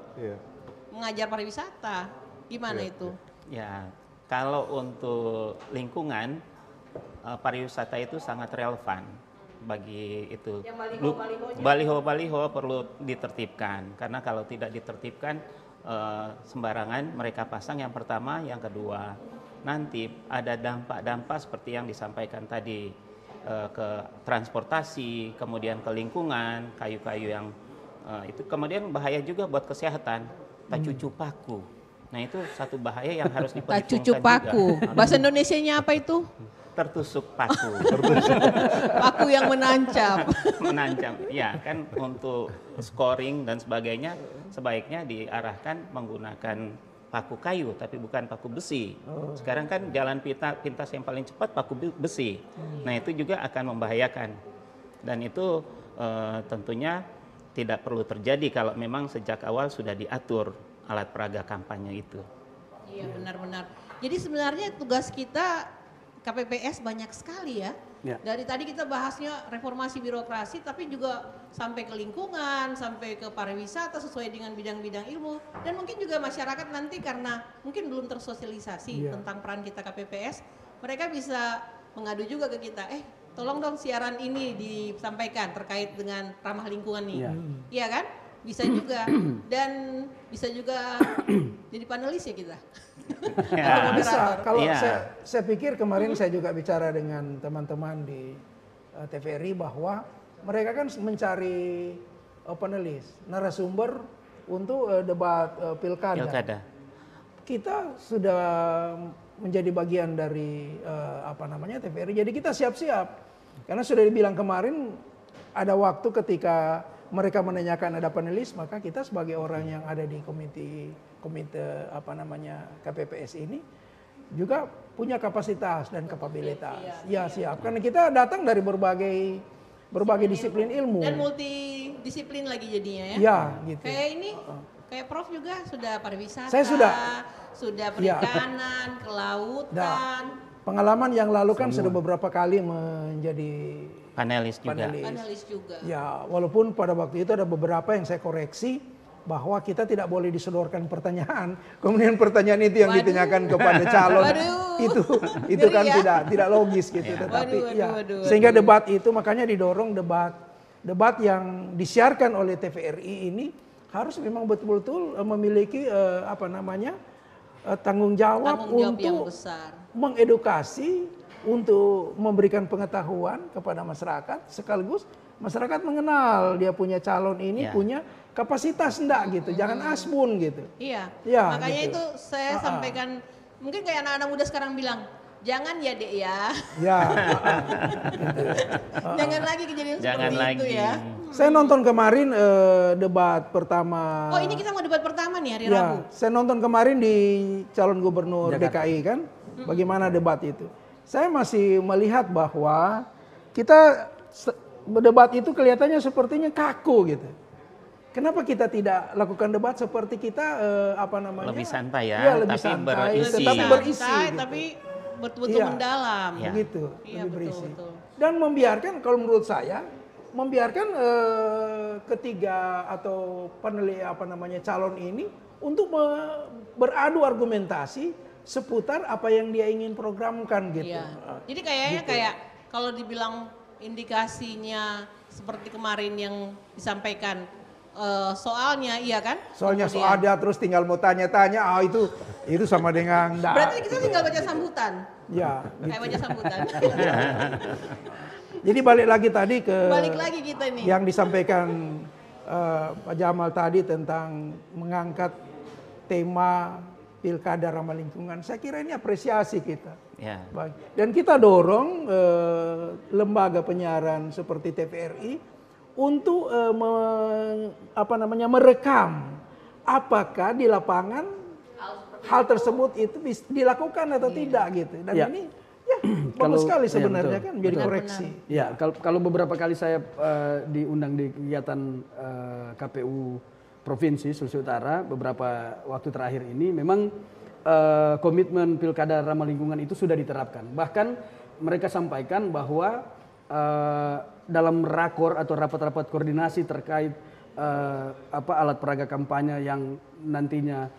[SPEAKER 4] mengajar pariwisata. Gimana itu?
[SPEAKER 10] Ya, kalau untuk lingkungan pariwisata itu sangat relevan bagi itu. Baliho-baliho perlu ditertibkan karena kalau tidak ditertibkan sembarangan mereka pasang yang pertama, yang kedua nanti ada dampak-dampak seperti yang disampaikan tadi ke transportasi, kemudian ke lingkungan, kayu-kayu yang itu kemudian bahaya juga buat kesehatan, tacucu paku. Nah itu satu bahaya yang harus diperhitungkan juga.
[SPEAKER 4] Tacucu paku, bahasa Indonesianya apa itu?
[SPEAKER 10] Tertusuk paku.
[SPEAKER 4] Paku yang menancap.
[SPEAKER 10] Menancap, ya kan untuk scoring dan sebagainya sebaiknya diarahkan menggunakan paku kayu tapi bukan paku besi. Sekarang kan jalan pintas yang paling cepat paku besi. Nah itu juga akan membahayakan. Dan itu tentunya tidak perlu terjadi kalau memang sejak awal sudah diatur alat peraga kampanye itu.
[SPEAKER 4] Iya benar-benar. Jadi sebenarnya tugas kita KPPS banyak sekali ya. Dari tadi kita bahasnya reformasi birokrasi tapi juga sampai ke lingkungan, sampai ke pariwisata sesuai dengan bidang-bidang ilmu. Dan mungkin juga masyarakat nanti karena mungkin belum tersosialisasi tentang peran kita KPPS, mereka bisa mengadu juga ke kita, tolong dong siaran ini disampaikan terkait dengan ramah lingkungan nih. Iya kan? Bisa juga. Dan bisa juga jadi panelis ya kita.
[SPEAKER 5] Bisa. Kalau saya pikir kemarin saya juga bicara dengan teman-teman di TVRI bahwa mereka kan mencari panelis, narasumber untuk debat pilkada. Kita sudah menjadi bagian dari TVRI. Jadi kita siap-siap. Karena sudah dibilang kemarin ada waktu ketika mereka menanyakan ada panelis, maka kita sebagai orang yang ada di komite KPPS ini juga punya kapasitas dan kapabilitas. Ya siap. Karena kita datang dari berbagai disiplin ilmu.
[SPEAKER 4] Dan multidisiplin lagi jadinya ya.
[SPEAKER 5] Ya, gitu.
[SPEAKER 4] Kayak ini, kayak Prof juga sudah pariwisata.
[SPEAKER 5] Saya
[SPEAKER 4] sudah perikanan, kelautan.
[SPEAKER 5] Pengalaman yang lalu kan sudah beberapa kali menjadi
[SPEAKER 10] panelis
[SPEAKER 4] juga.
[SPEAKER 5] Ya, walaupun pada waktu itu ada beberapa yang saya koreksi bahwa kita tidak boleh disodorkan pertanyaan, kemudian pertanyaan itu yang ditanyakan kepada calon. Itu kan tidak logis gitu. Tetapi sehingga debat itu makanya didorong debat yang disiarkan oleh TVRI ini harus memang betul-betul memiliki tanggung jawab untuk
[SPEAKER 4] yang besar,
[SPEAKER 5] mengedukasi, untuk memberikan pengetahuan kepada masyarakat, sekaligus masyarakat mengenal dia punya calon ini punya kapasitas enggak gitu, jangan asbun gitu.
[SPEAKER 4] Iya.
[SPEAKER 5] Ya,
[SPEAKER 4] makanya
[SPEAKER 5] gitu.
[SPEAKER 4] itu saya sampaikan, mungkin kayak anak-anak muda sekarang bilang, jangan ya Dek ya.
[SPEAKER 5] Ya.
[SPEAKER 4] Jangan lagi kejadian seperti itu ya.
[SPEAKER 5] Saya nonton kemarin debat pertama.
[SPEAKER 4] Oh, ini kita mau debat pertama nih hari Rabu.
[SPEAKER 5] Saya nonton kemarin di calon gubernur DKI kan, bagaimana debat itu. Saya masih melihat bahwa kita debat itu kelihatannya sepertinya kaku gitu. Kenapa kita tidak lakukan debat seperti kita
[SPEAKER 10] lebih santai ya,
[SPEAKER 5] lebih
[SPEAKER 10] tapi
[SPEAKER 5] santai,
[SPEAKER 10] berisi.
[SPEAKER 5] tetapi berisi.
[SPEAKER 4] Santai,
[SPEAKER 5] gitu.
[SPEAKER 4] tapi betul-betul mendalam.
[SPEAKER 5] Begitu,
[SPEAKER 4] iya,
[SPEAKER 5] lebih berisi.
[SPEAKER 4] Betul.
[SPEAKER 5] Dan membiarkan, kalau menurut saya, membiarkan ketiga atau calon ini untuk beradu argumentasi seputar apa yang dia ingin programkan gitu.
[SPEAKER 4] Iya. Jadi kayaknya kayak kalau dibilang indikasinya seperti kemarin yang disampaikan soalnya, iya kan?
[SPEAKER 5] Soalnya
[SPEAKER 4] kemudian,
[SPEAKER 5] soalnya terus tinggal mau tanya-tanya, itu sama dengan.
[SPEAKER 4] Berarti kita tinggal baca sambutan.
[SPEAKER 5] Ya.
[SPEAKER 4] Gitu. Kayak baca sambutan.
[SPEAKER 5] Jadi balik lagi tadi
[SPEAKER 4] kita nih.
[SPEAKER 5] Yang disampaikan Pak Jamal tadi tentang mengangkat tema pilkada ramah lingkungan. Saya kira ini apresiasi kita.
[SPEAKER 10] Ya.
[SPEAKER 5] Dan kita dorong lembaga penyiaran seperti TVRI untuk merekam apakah di lapangan hal tersebut itu dilakukan atau tidak gitu. Dan ini bagus sekali sebenarnya kan jadi koreksi.
[SPEAKER 6] Ya, kalau beberapa kali saya diundang di kegiatan KPU Provinsi Sulawesi Utara beberapa waktu terakhir ini, memang komitmen pilkada ramah lingkungan itu sudah diterapkan. Bahkan mereka sampaikan bahwa dalam rakor atau rapat-rapat koordinasi terkait alat peraga kampanye yang nantinya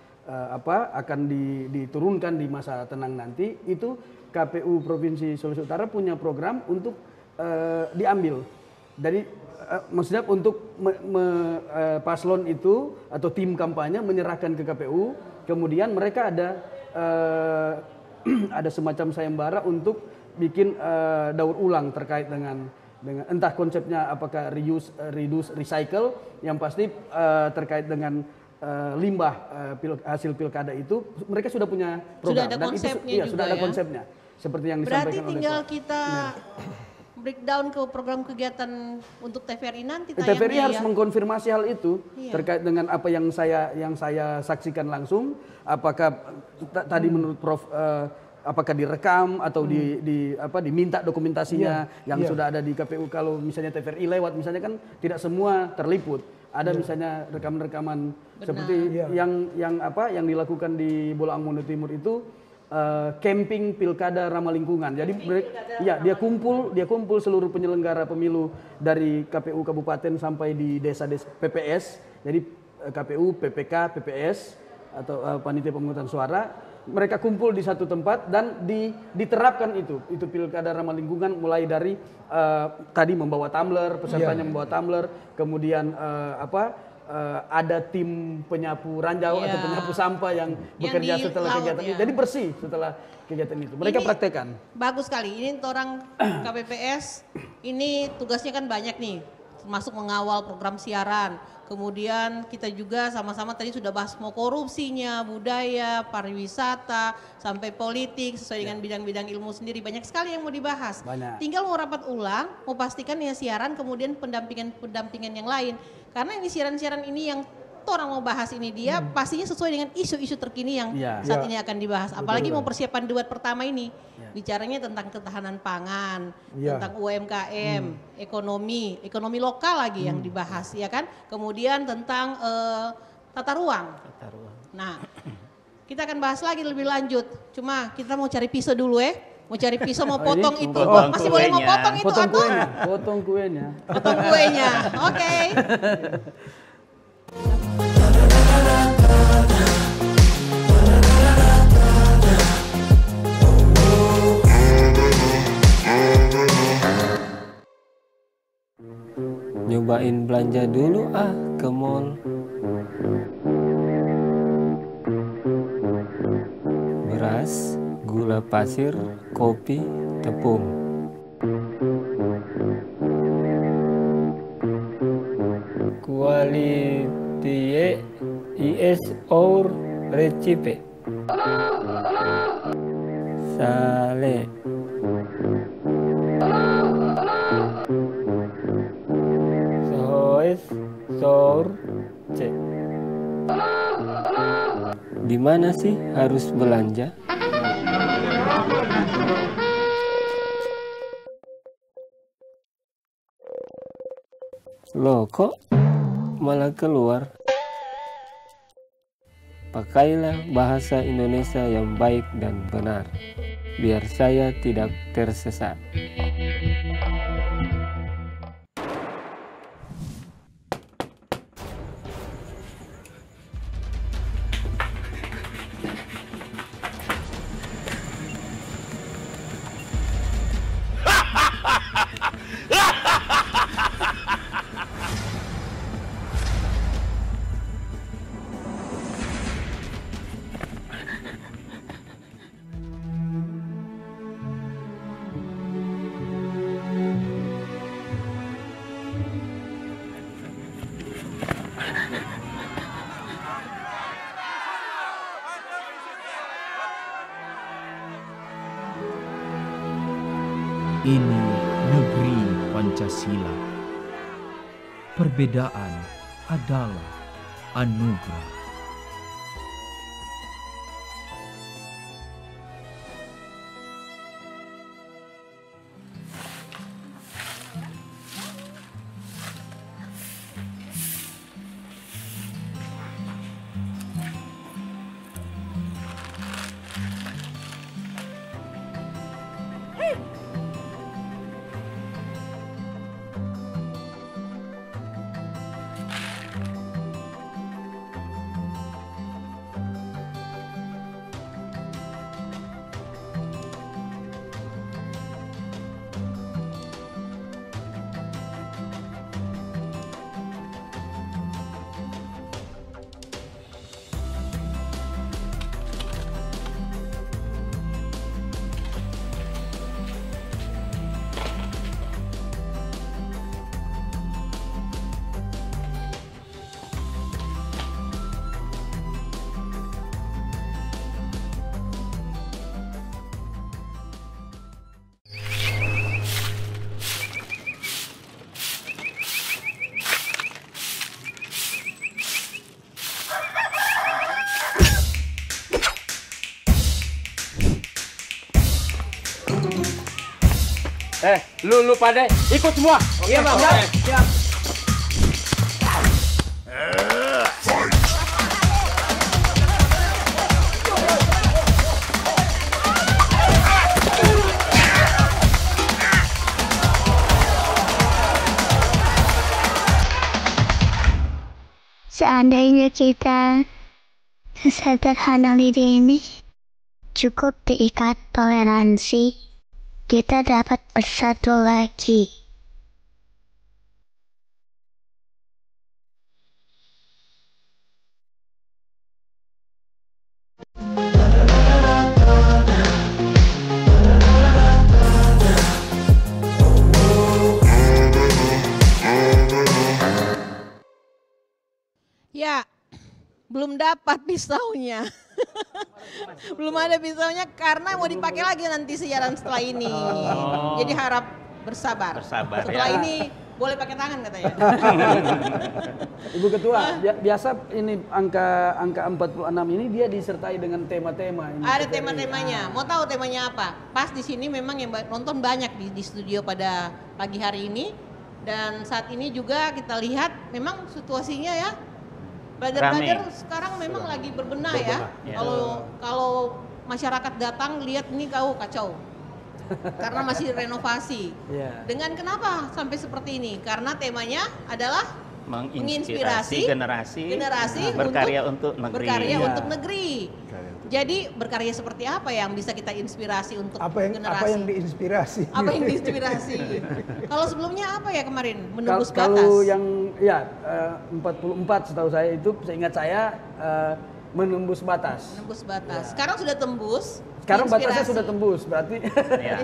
[SPEAKER 6] akan diturunkan di masa tenang nanti, itu KPU Provinsi Sulawesi Utara punya program untuk diambil. Jadi maksudnya untuk paslon itu atau tim kampanye menyerahkan ke KPU, kemudian mereka ada semacam sayembara untuk bikin daur ulang terkait dengan entah konsepnya apakah reduce, recycle, yang pasti terkait dengan limbah hasil pilkada itu mereka sudah punya program.
[SPEAKER 4] Sudah ada konsepnya juga,
[SPEAKER 6] sudah ada konsepnya seperti yang disampaikan oleh.
[SPEAKER 4] Berarti tinggal kita breakdown ke program kegiatan untuk TVRI nanti tayangnya.
[SPEAKER 6] TVRI harus mengkonfirmasi hal itu terkait dengan apa yang saya saksikan langsung. Apakah tadi menurut Prof apakah direkam atau diminta dokumentasinya yang sudah ada di KPU. Kalau misalnya TVRI lewat misalnya kan tidak semua terliput. Ada misalnya rekaman-rekaman seperti yang dilakukan di Bolaang Mono Timur itu camping pilkada ramah lingkungan. Jadi dia kumpul seluruh penyelenggara pemilu dari KPU kabupaten sampai di desa-desa PPS. Jadi KPU, PPK, PPS atau panitia pemungutan suara. Mereka kumpul di satu tempat dan diterapkan itu pilkada ramah lingkungan, mulai dari tadi membawa tumbler, pesertanya membawa tumbler, kemudian ada tim penyapu ranjau atau penyapu sampah yang bekerja setelah kegiatan itu. Jadi bersih setelah kegiatan itu. Mereka praktekkan.
[SPEAKER 4] Bagus sekali. Ini orang KPPS ini tugasnya kan banyak nih, termasuk mengawal program siaran. Kemudian kita juga sama-sama tadi sudah bahas mau korupsinya, budaya, pariwisata, sampai politik sesuai dengan bidang-bidang ilmu sendiri. Banyak sekali yang mau dibahas. Tinggal mau rapat ulang, mau pastikan ya siaran, kemudian pendampingan yang lain. Karena ini siaran-siaran ini yang orang mau bahas ini dia pastinya sesuai dengan isu-isu terkini yang saat ini akan dibahas. Apalagi mau persiapan debat pertama ini. Bicaranya tentang ketahanan pangan, tentang UMKM, ekonomi lokal lagi yang dibahas, ya kan? Kemudian tentang tata ruang. Nah, kita akan bahas lagi lebih lanjut. Cuma kita mau cari pisau dulu mau cari pisau mau potong itu. Masih boleh mau potong itu atau?
[SPEAKER 6] Potong kuenya.
[SPEAKER 4] Potong kuenya. Oke.
[SPEAKER 13] Nyobain belanja dulu ke mall. Beras, gula pasir, kopi, tepung. Quality is our recipe. Sale. Sois, sor, cek. Di mana sih harus belanja? Loh, kok malah keluar? Pakailah bahasa Indonesia yang baik dan benar, biar saya tidak tersesat.
[SPEAKER 12] Ini negeri Pancasila. Perbedaan adalah anugerah.
[SPEAKER 13] Lu pada ikut semua. Iya, Bang. Siap.
[SPEAKER 9] Seandainya kita sesederhana diri ini, cukup diikat toleransi, kita dapat bersatu lagi.
[SPEAKER 4] Ya, belum dapat pisaunya. Belum ada pisaunya karena mau dipakai lagi nanti siaran setelah ini. Jadi harap bersabar. Setelah ini boleh pakai tangan katanya.
[SPEAKER 6] Ibu Ketua, biasa ini angka 46 ini dia disertai dengan tema-tema.
[SPEAKER 4] Ada tema-temanya. Mau tahu temanya apa? Pas di sini memang yang nonton banyak di studio pada pagi hari ini. Dan saat ini juga kita lihat memang situasinya ya. Brother-brother sekarang memang lagi berbenah ya. Kalau masyarakat datang lihat ini kacau. Karena masih renovasi. Dengan kenapa sampai seperti ini? Karena temanya adalah menginspirasi generasi
[SPEAKER 10] berkarya untuk negeri.
[SPEAKER 4] Jadi berkarya seperti apa yang bisa kita inspirasi untuk generasi?
[SPEAKER 5] Apa yang diinspirasi?
[SPEAKER 4] Apa yang diinspirasi? Kalau sebelumnya apa ya kemarin? Menembus batas.
[SPEAKER 6] Kalau yang 44 setahu saya itu, seingat saya menembus batas.
[SPEAKER 4] Menembus batas. Sekarang sudah tembus.
[SPEAKER 6] Sekarang batasnya sudah tembus, berarti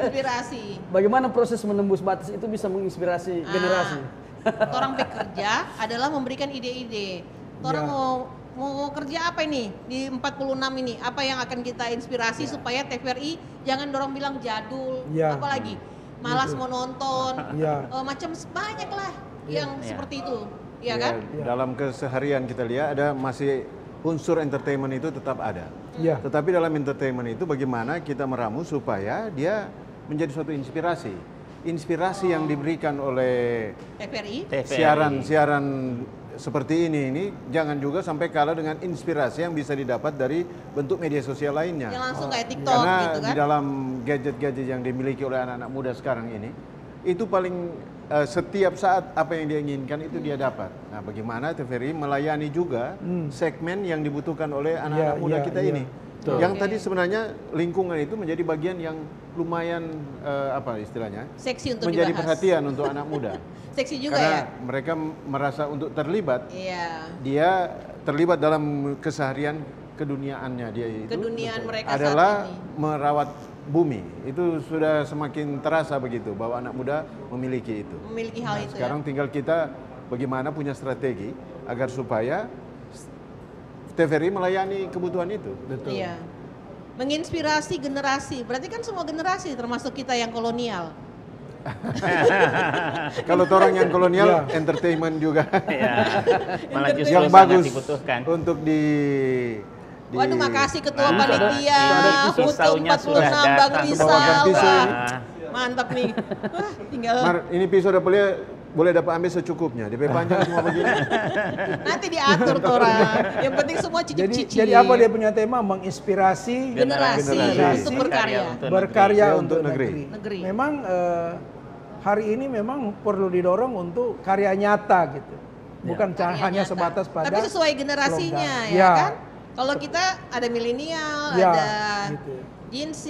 [SPEAKER 4] inspirasi.
[SPEAKER 6] Bagaimana proses menembus batas itu bisa menginspirasi generasi?
[SPEAKER 4] Orang bekerja adalah memberikan ide-ide. Orang mau kerja apa ini di 46 ini? Apa yang akan kita inspirasi supaya TVRI jangan dorong bilang jadul, apalagi malas mau nonton, macam banyak lah yang seperti itu, ya kan?
[SPEAKER 7] Dalam keseharian kita lihat ada masih unsur entertainment itu tetap ada. Tetapi dalam entertainment itu bagaimana kita meramu supaya dia menjadi suatu inspirasi. Inspirasi yang diberikan oleh
[SPEAKER 4] TVRI.
[SPEAKER 7] Siaran seperti ini jangan juga sampai kalah dengan inspirasi yang bisa didapat dari bentuk media sosial lainnya.
[SPEAKER 4] Yang langsung kayak TikTok
[SPEAKER 7] Karena
[SPEAKER 4] gitu kan.
[SPEAKER 7] di dalam gadget-gadget yang dimiliki oleh anak-anak muda sekarang ini, itu paling setiap saat apa yang dia inginkan itu dia dapat. Nah, bagaimana TVRI melayani juga segmen yang dibutuhkan oleh anak-anak muda kita ini. Yang tadi sebenarnya lingkungan itu menjadi bagian yang lumayan apa istilahnya?
[SPEAKER 4] Seksi untuk
[SPEAKER 7] menjadi
[SPEAKER 4] dibahas.
[SPEAKER 7] perhatian untuk anak muda.
[SPEAKER 4] Seksi juga
[SPEAKER 7] karena
[SPEAKER 4] ya.
[SPEAKER 7] mereka merasa untuk terlibat. Dia terlibat dalam keseharian keduniaannya dia itu.
[SPEAKER 4] Keduniaan mereka
[SPEAKER 7] adalah
[SPEAKER 4] saat ini.
[SPEAKER 7] merawat bumi. Itu sudah semakin terasa begitu bahwa anak muda memiliki itu.
[SPEAKER 4] Memiliki hal itu.
[SPEAKER 7] Sekarang tinggal kita bagaimana punya strategi agar supaya TVRI melayani kebutuhan itu.
[SPEAKER 4] Betul. Iya. Menginspirasi generasi. Berarti kan semua generasi termasuk kita yang kolonial.
[SPEAKER 7] Kalau orang yang kolonial, entertainment juga.
[SPEAKER 10] Malah justru
[SPEAKER 7] yang
[SPEAKER 10] sangat
[SPEAKER 7] bagus
[SPEAKER 10] dibutuhkan.
[SPEAKER 7] Untuk
[SPEAKER 4] Waduh, makasih Ketua Panitia, Utuh 46 Bang Rizal. Mantap nih. Wah, tinggal.
[SPEAKER 7] Ini pisau boleh dapat ambil secukupnya. DP panjang semua begini.
[SPEAKER 4] Nanti diatur orang. Yang penting semua cicip-cicip.
[SPEAKER 5] Jadi apa dia punya tema? Menginspirasi
[SPEAKER 4] generasi untuk
[SPEAKER 5] berkarya untuk negeri. Memang hari ini memang perlu didorong untuk karya nyata gitu. Bukan hanya sebatas pada
[SPEAKER 4] tapi sesuai generasinya ya kan? Kalau kita ada milenial, ada Gen Z,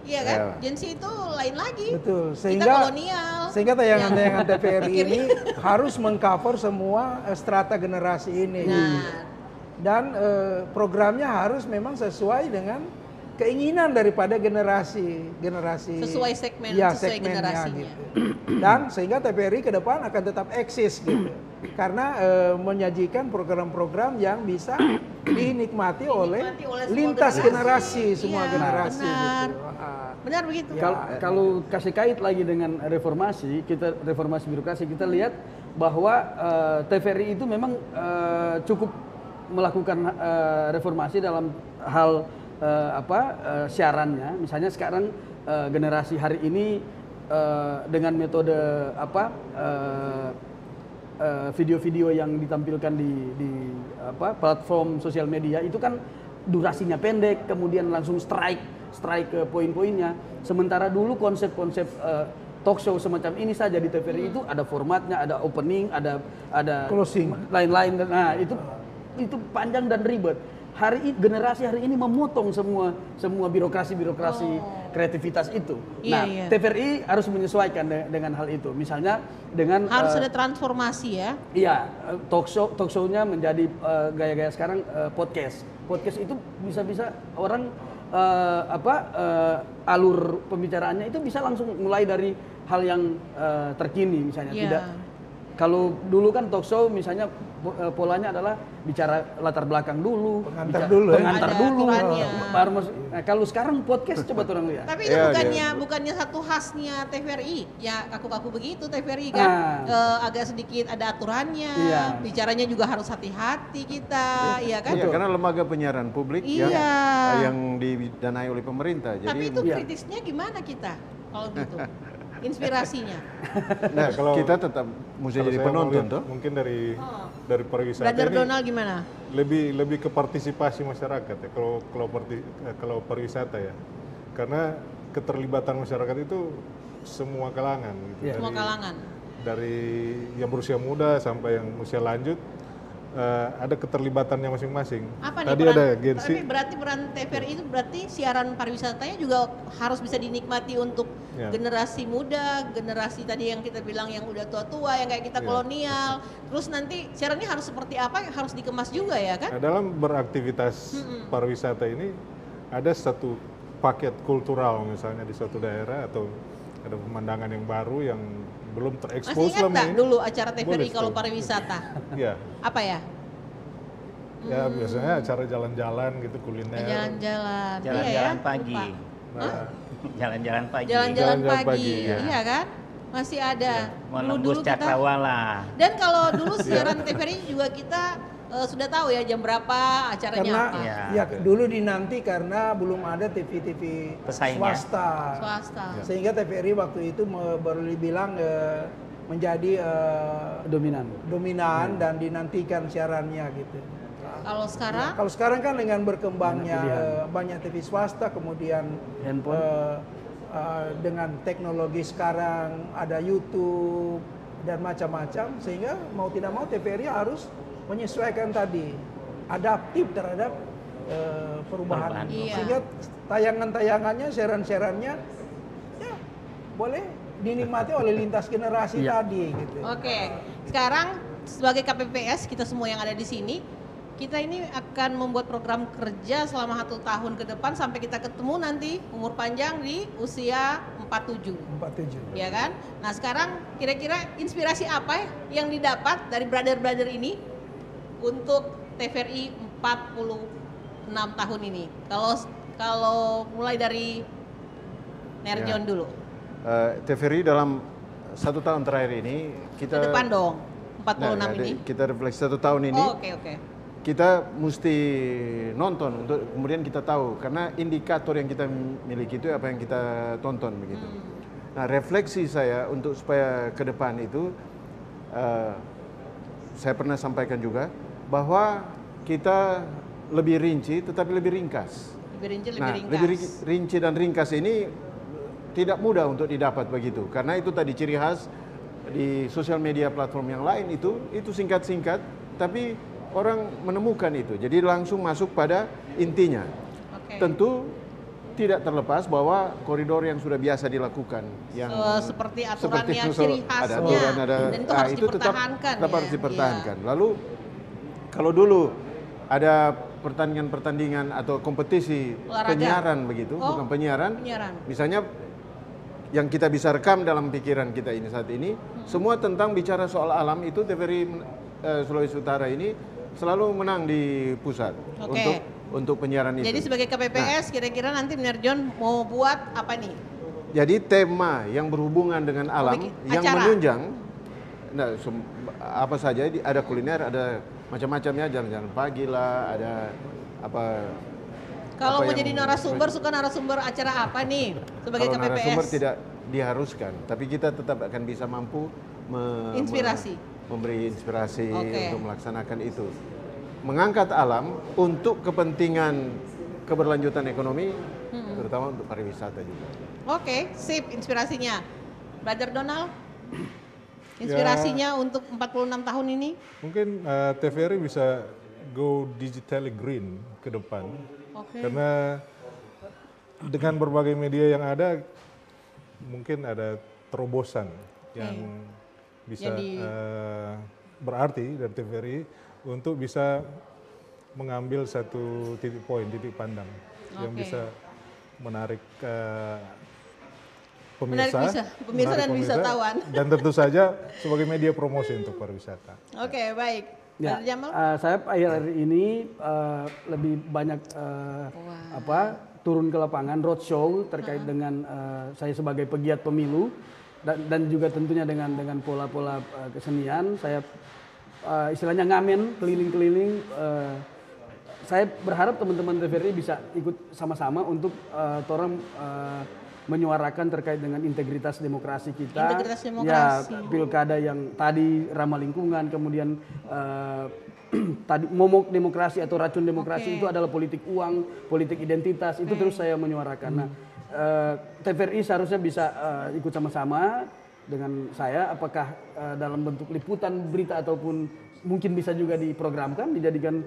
[SPEAKER 4] iya kan? Gen Z itu lain lagi.
[SPEAKER 5] Betul.
[SPEAKER 4] Kita kolonial.
[SPEAKER 5] Sehingga tayangan-tayangan TVRI ini harus mengcover semua strata generasi ini. Dan programnya harus memang sesuai dengan keinginan daripada generasi
[SPEAKER 4] sesuai segmen, sesuai generasinya.
[SPEAKER 5] Gitu. Dan sehingga TVRI ke depan akan tetap eksis gitu. Karena menyajikan program-program yang bisa dinikmati oleh lintas generasi, semua generasi.
[SPEAKER 4] Benar.
[SPEAKER 5] Gitu.
[SPEAKER 4] Benar begitu.
[SPEAKER 6] Kalau kasih kait lagi dengan reformasi birokrasi, kita lihat bahwa TVRI itu memang cukup melakukan reformasi dalam hal siarannya. Misalnya sekarang generasi hari ini dengan metode video-video yang ditampilkan di platform sosial media itu kan durasinya pendek, kemudian langsung strike ke poin-poinnya. Sementara dulu konsep-konsep talk show semacam ini saja di TVRI itu ada formatnya, ada opening, ada
[SPEAKER 5] closing,
[SPEAKER 6] lain-lain. Nah itu panjang dan ribet. Generasi hari ini memotong semua birokrasi kreativitis itu. TVRI harus menyesuaikan dengan hal itu. Misalnya dengan
[SPEAKER 4] harus ada transformasi ya.
[SPEAKER 6] Iya, talk show-nya menjadi gaya-gaya sekarang podcast. Podcast itu bisa orang alur pembicaraannya itu bisa langsung mulai dari hal yang terkini misalnya. Tidak. Kalau dulu kan talk show misalnya polanya adalah bicara latar belakang dulu, pengantar dulu. Baru nah, kalau sekarang podcast coba orang lihat.
[SPEAKER 4] Tapi itu bukannya satu khasnya TVRI. Ya kaku-kaku begitu TVRI kan. Agak sedikit ada aturannya. Bicaranya juga harus hati-hati kita, ya kan?
[SPEAKER 7] Iya, karena lembaga penyiaran publik yang didanai oleh pemerintah.
[SPEAKER 4] Tapi itu kritisnya gimana kita kalau gitu? Inspirasinya.
[SPEAKER 8] Nah, kalau
[SPEAKER 7] kita tetap mesti jadi penonton tuh.
[SPEAKER 8] Mungkin dari pariwisata
[SPEAKER 4] Brother
[SPEAKER 8] ini
[SPEAKER 4] Donald gimana?
[SPEAKER 8] Lebih ke partisipasi masyarakat ya. Kalau pariwisata ya. Karena keterlibatan masyarakat itu semua kalangan gitu.
[SPEAKER 4] Semua kalangan.
[SPEAKER 8] Dari yang berusia muda sampai yang usia lanjut ada keterlibatannya masing-masing.
[SPEAKER 4] Apa
[SPEAKER 8] Tadi
[SPEAKER 4] nih
[SPEAKER 8] ada
[SPEAKER 4] peran,
[SPEAKER 8] agensi.
[SPEAKER 4] tapi berarti peran TVRI itu berarti siaran pariwisatanya juga harus bisa dinikmati untuk generasi muda, generasi tadi yang kita bilang yang udah tua-tua, yang kayak kita kolonial. Terus nanti siarannya harus seperti apa, harus dikemas juga ya kan?
[SPEAKER 8] Dalam beraktivitas pariwisata ini ada satu paket kultural misalnya di suatu daerah atau ada pemandangan yang baru yang belum terekspos
[SPEAKER 4] masih ingat nggak dulu acara TVRI kalau pariwisata?
[SPEAKER 8] Iya.
[SPEAKER 4] Apa ya?
[SPEAKER 8] Ya biasanya acara jalan-jalan gitu, kuliner.
[SPEAKER 4] Jalan-jalan.
[SPEAKER 10] Jalan-jalan pagi. Jalan-jalan pagi.
[SPEAKER 4] Jalan-jalan pagi. Iya kan? Masih ada.
[SPEAKER 10] Menembus cakrawala.
[SPEAKER 4] Dan kalau dulu siaran TVRI juga kita sudah tahu ya jam berapa acaranya
[SPEAKER 5] karena,
[SPEAKER 4] apa.
[SPEAKER 5] Ya dulu dinanti karena belum ada TV-TV swasta. Sehingga TVRI waktu itu baru dibilang menjadi dominan dan dinantikan siarannya gitu.
[SPEAKER 4] Kalau sekarang?
[SPEAKER 5] Kalau sekarang kan dengan berkembangnya banyak TV swasta, kemudian dengan teknologi sekarang ada YouTube dan macam-macam, sehingga mau tidak mau TVRI harus menyesuaikan tadi, adaptif terhadap perubahan. Sehingga tayangan-tayangannya, siaran-siarannya ya boleh dinikmati oleh lintas generasi tadi gitu.
[SPEAKER 4] Oke, sekarang sebagai KPPS kita semua yang ada di sini, kita ini akan membuat program kerja selama 1 tahun ke depan sampai kita ketemu nanti umur panjang di usia 47. Ya kan? Nah sekarang kira-kira inspirasi apa yang didapat dari brother-brother ini untuk TVRI 46 tahun ini? Kalau mulai dari Nerjon dulu.
[SPEAKER 7] TVRI dalam 1 tahun terakhir ini kita
[SPEAKER 4] ke depan dong 46 ini.
[SPEAKER 7] Kita refleksi 1 tahun ini.
[SPEAKER 4] Oke.
[SPEAKER 7] Kita mesti nonton untuk kemudian kita tahu, karena indikator yang kita miliki itu apa yang kita tonton begitu. Nah, refleksi saya untuk supaya ke depan itu saya pernah sampaikan juga bahwa kita lebih rinci tetapi lebih ringkas. Lebih rinci dan ringkas ini tidak mudah untuk didapat begitu, karena itu tadi ciri khas di sosial media platform yang lain itu singkat-singkat tapi orang menemukan itu, jadi langsung masuk pada intinya. Tentu tidak terlepas bahwa koridor yang sudah biasa dilakukan, yang
[SPEAKER 4] seperti aturannya, ciri khasnya, dan itu harus dipertahankan.
[SPEAKER 7] Tetap harus dipertahankan. Lalu kalau dulu ada pertandingan atau kompetisi penyiaran begitu, bukan penyiaran, misalnya yang kita bisa rekam dalam pikiran kita ini saat ini, semua tentang bicara soal alam itu TVRI Sulawesi Utara ini selalu menang di pusat untuk penyiaran itu.
[SPEAKER 4] Jadi sebagai KPPS kira-kira nanti Nerjon mau buat apa nih?
[SPEAKER 7] Jadi tema yang berhubungan dengan alam yang menunjang, apa saja, ada kuliner, ada macam-macamnya, jalan-jalan pagi lah, ada apa.
[SPEAKER 4] Kalau mau jadi narasumber, suka narasumber acara apa nih sebagai KPPS?
[SPEAKER 7] Narasumber tidak diharuskan, tapi kita tetap akan bisa mampu memberi inspirasi untuk melaksanakan itu. Mengangkat alam untuk kepentingan keberlanjutan ekonomi, terutama untuk pariwisata juga.
[SPEAKER 4] Oke, sip inspirasinya. Brother Donald, inspirasinya untuk 46 tahun ini?
[SPEAKER 8] Mungkin TVRI bisa go digitally green ke depan. Karena dengan berbagai media yang ada, mungkin ada terobosan yang bisa berarti dari TVRI untuk bisa mengambil satu titik poin, titik pandang yang bisa menarik pemirsa
[SPEAKER 4] dan wisatawan.
[SPEAKER 8] Dan tentu saja sebagai media promosi untuk pariwisata.
[SPEAKER 4] Oke, baik.
[SPEAKER 6] Ya, saya akhir-akhir ini lebih banyak turun ke lapangan, roadshow terkait dengan saya sebagai pegiat pemilu. Dan juga tentunya dengan pola-pola kesenian, saya istilahnya ngamen, keliling-keliling. Saya berharap teman-teman TVRI bisa ikut sama-sama untuk orang menyuarakan terkait dengan integritas demokrasi kita. Ya, pilkada yang tadi ramah lingkungan, kemudian tadi momok demokrasi atau racun demokrasi itu adalah politik uang, politik identitas, itu terus saya menyuarakan. Nah, TVRI seharusnya bisa ikut sama-sama dengan saya, apakah dalam bentuk liputan berita ataupun mungkin bisa juga diprogramkan, dijadikan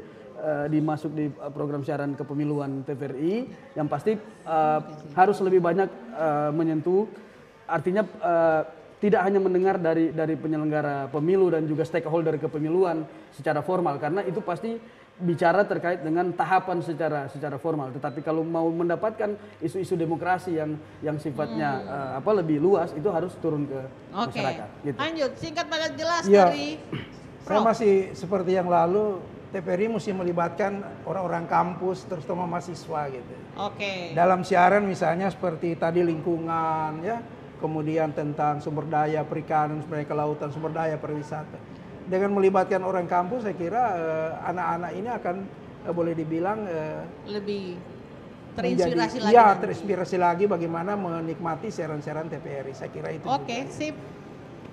[SPEAKER 6] dimasuk di program siaran kepemiluan TVRI. Yang pasti harus lebih banyak menyentuh, artinya tidak hanya mendengar dari penyelenggara pemilu dan juga stakeholder kepemiluan secara formal, karena itu pasti bicara terkait dengan tahapan secara formal. Tetapi kalau mau mendapatkan isu-isu demokrasi yang sifatnya lebih luas, itu harus turun ke masyarakat. Gitu.
[SPEAKER 4] Lanjut, singkat padat jelas dari
[SPEAKER 5] saya masih seperti yang lalu, TVRI mesti melibatkan orang-orang kampus terutama mahasiswa gitu. Dalam siaran misalnya seperti tadi lingkungan ya, kemudian tentang sumber daya perikanan, sumber daya kelautan, sumber daya pariwisata. Dengan melibatkan orang kampus, saya kira anak-anak ini akan boleh dibilang
[SPEAKER 4] lebih terinspirasi lagi.
[SPEAKER 5] Iya, terinspirasi lagi bagaimana menikmati siaran-siaran TVRI. Saya kira itu.
[SPEAKER 4] Sip.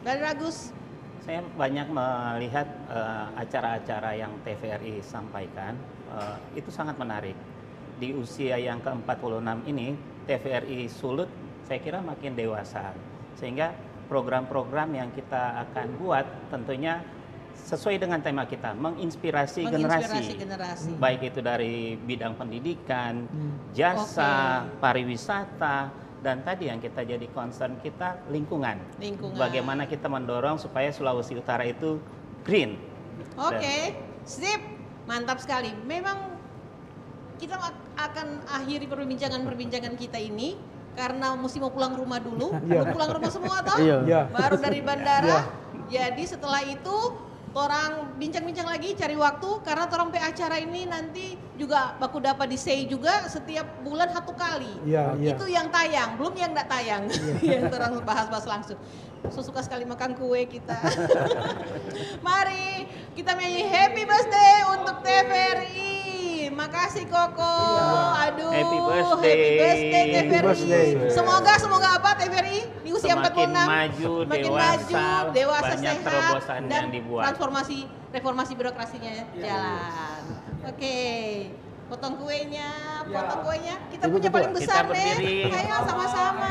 [SPEAKER 4] Dari Agus.
[SPEAKER 10] Saya banyak melihat acara-acara yang TVRI sampaikan, itu sangat menarik. Di usia yang ke-46 ini, TVRI Sulut saya kira makin dewasa. Sehingga program-program yang kita akan buat tentunya sesuai dengan tema kita, menginspirasi generasi. Baik itu dari bidang pendidikan, jasa, pariwisata, dan tadi yang kita jadi concern kita lingkungan. Bagaimana kita mendorong supaya Sulawesi Utara itu green.
[SPEAKER 4] Sip, mantap sekali. Memang kita akan akhiri perbincangan kita ini karena mesti mau pulang rumah dulu. Belum pulang rumah semua toh? Baru dari bandara. Jadi setelah itu orang bincang-bincang lagi, cari waktu, karena orang acara ini nanti juga baku dapat di say juga setiap bulan 1 kali. Itu yang tayang, belum yang tidak tayang. Yang orang bahas-bahas langsung. So suka sekali makan kue kita. Mari kita nyanyi happy birthday untuk TVRI. Makasih Koko. Aduh,
[SPEAKER 10] happy birthday
[SPEAKER 4] TVRI. Semoga apa TVRI di usia 46
[SPEAKER 10] makin maju,
[SPEAKER 4] dewasa,
[SPEAKER 10] banyak
[SPEAKER 4] sehat,
[SPEAKER 10] terobosan
[SPEAKER 4] dan
[SPEAKER 10] yang dibuat.
[SPEAKER 4] reformasi birokrasinya jalan. Potong kuenya. Kita punya paling besar deh. Ayo sama-sama.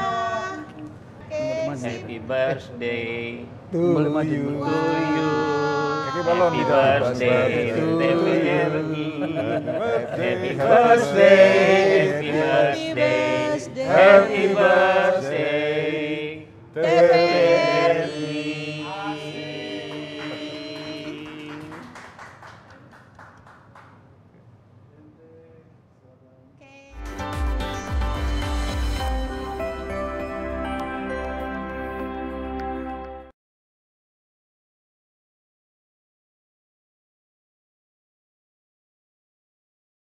[SPEAKER 10] Happy birthday
[SPEAKER 5] to you.
[SPEAKER 10] Happy birthday to TVRI. Happy birthday. Happy birthday.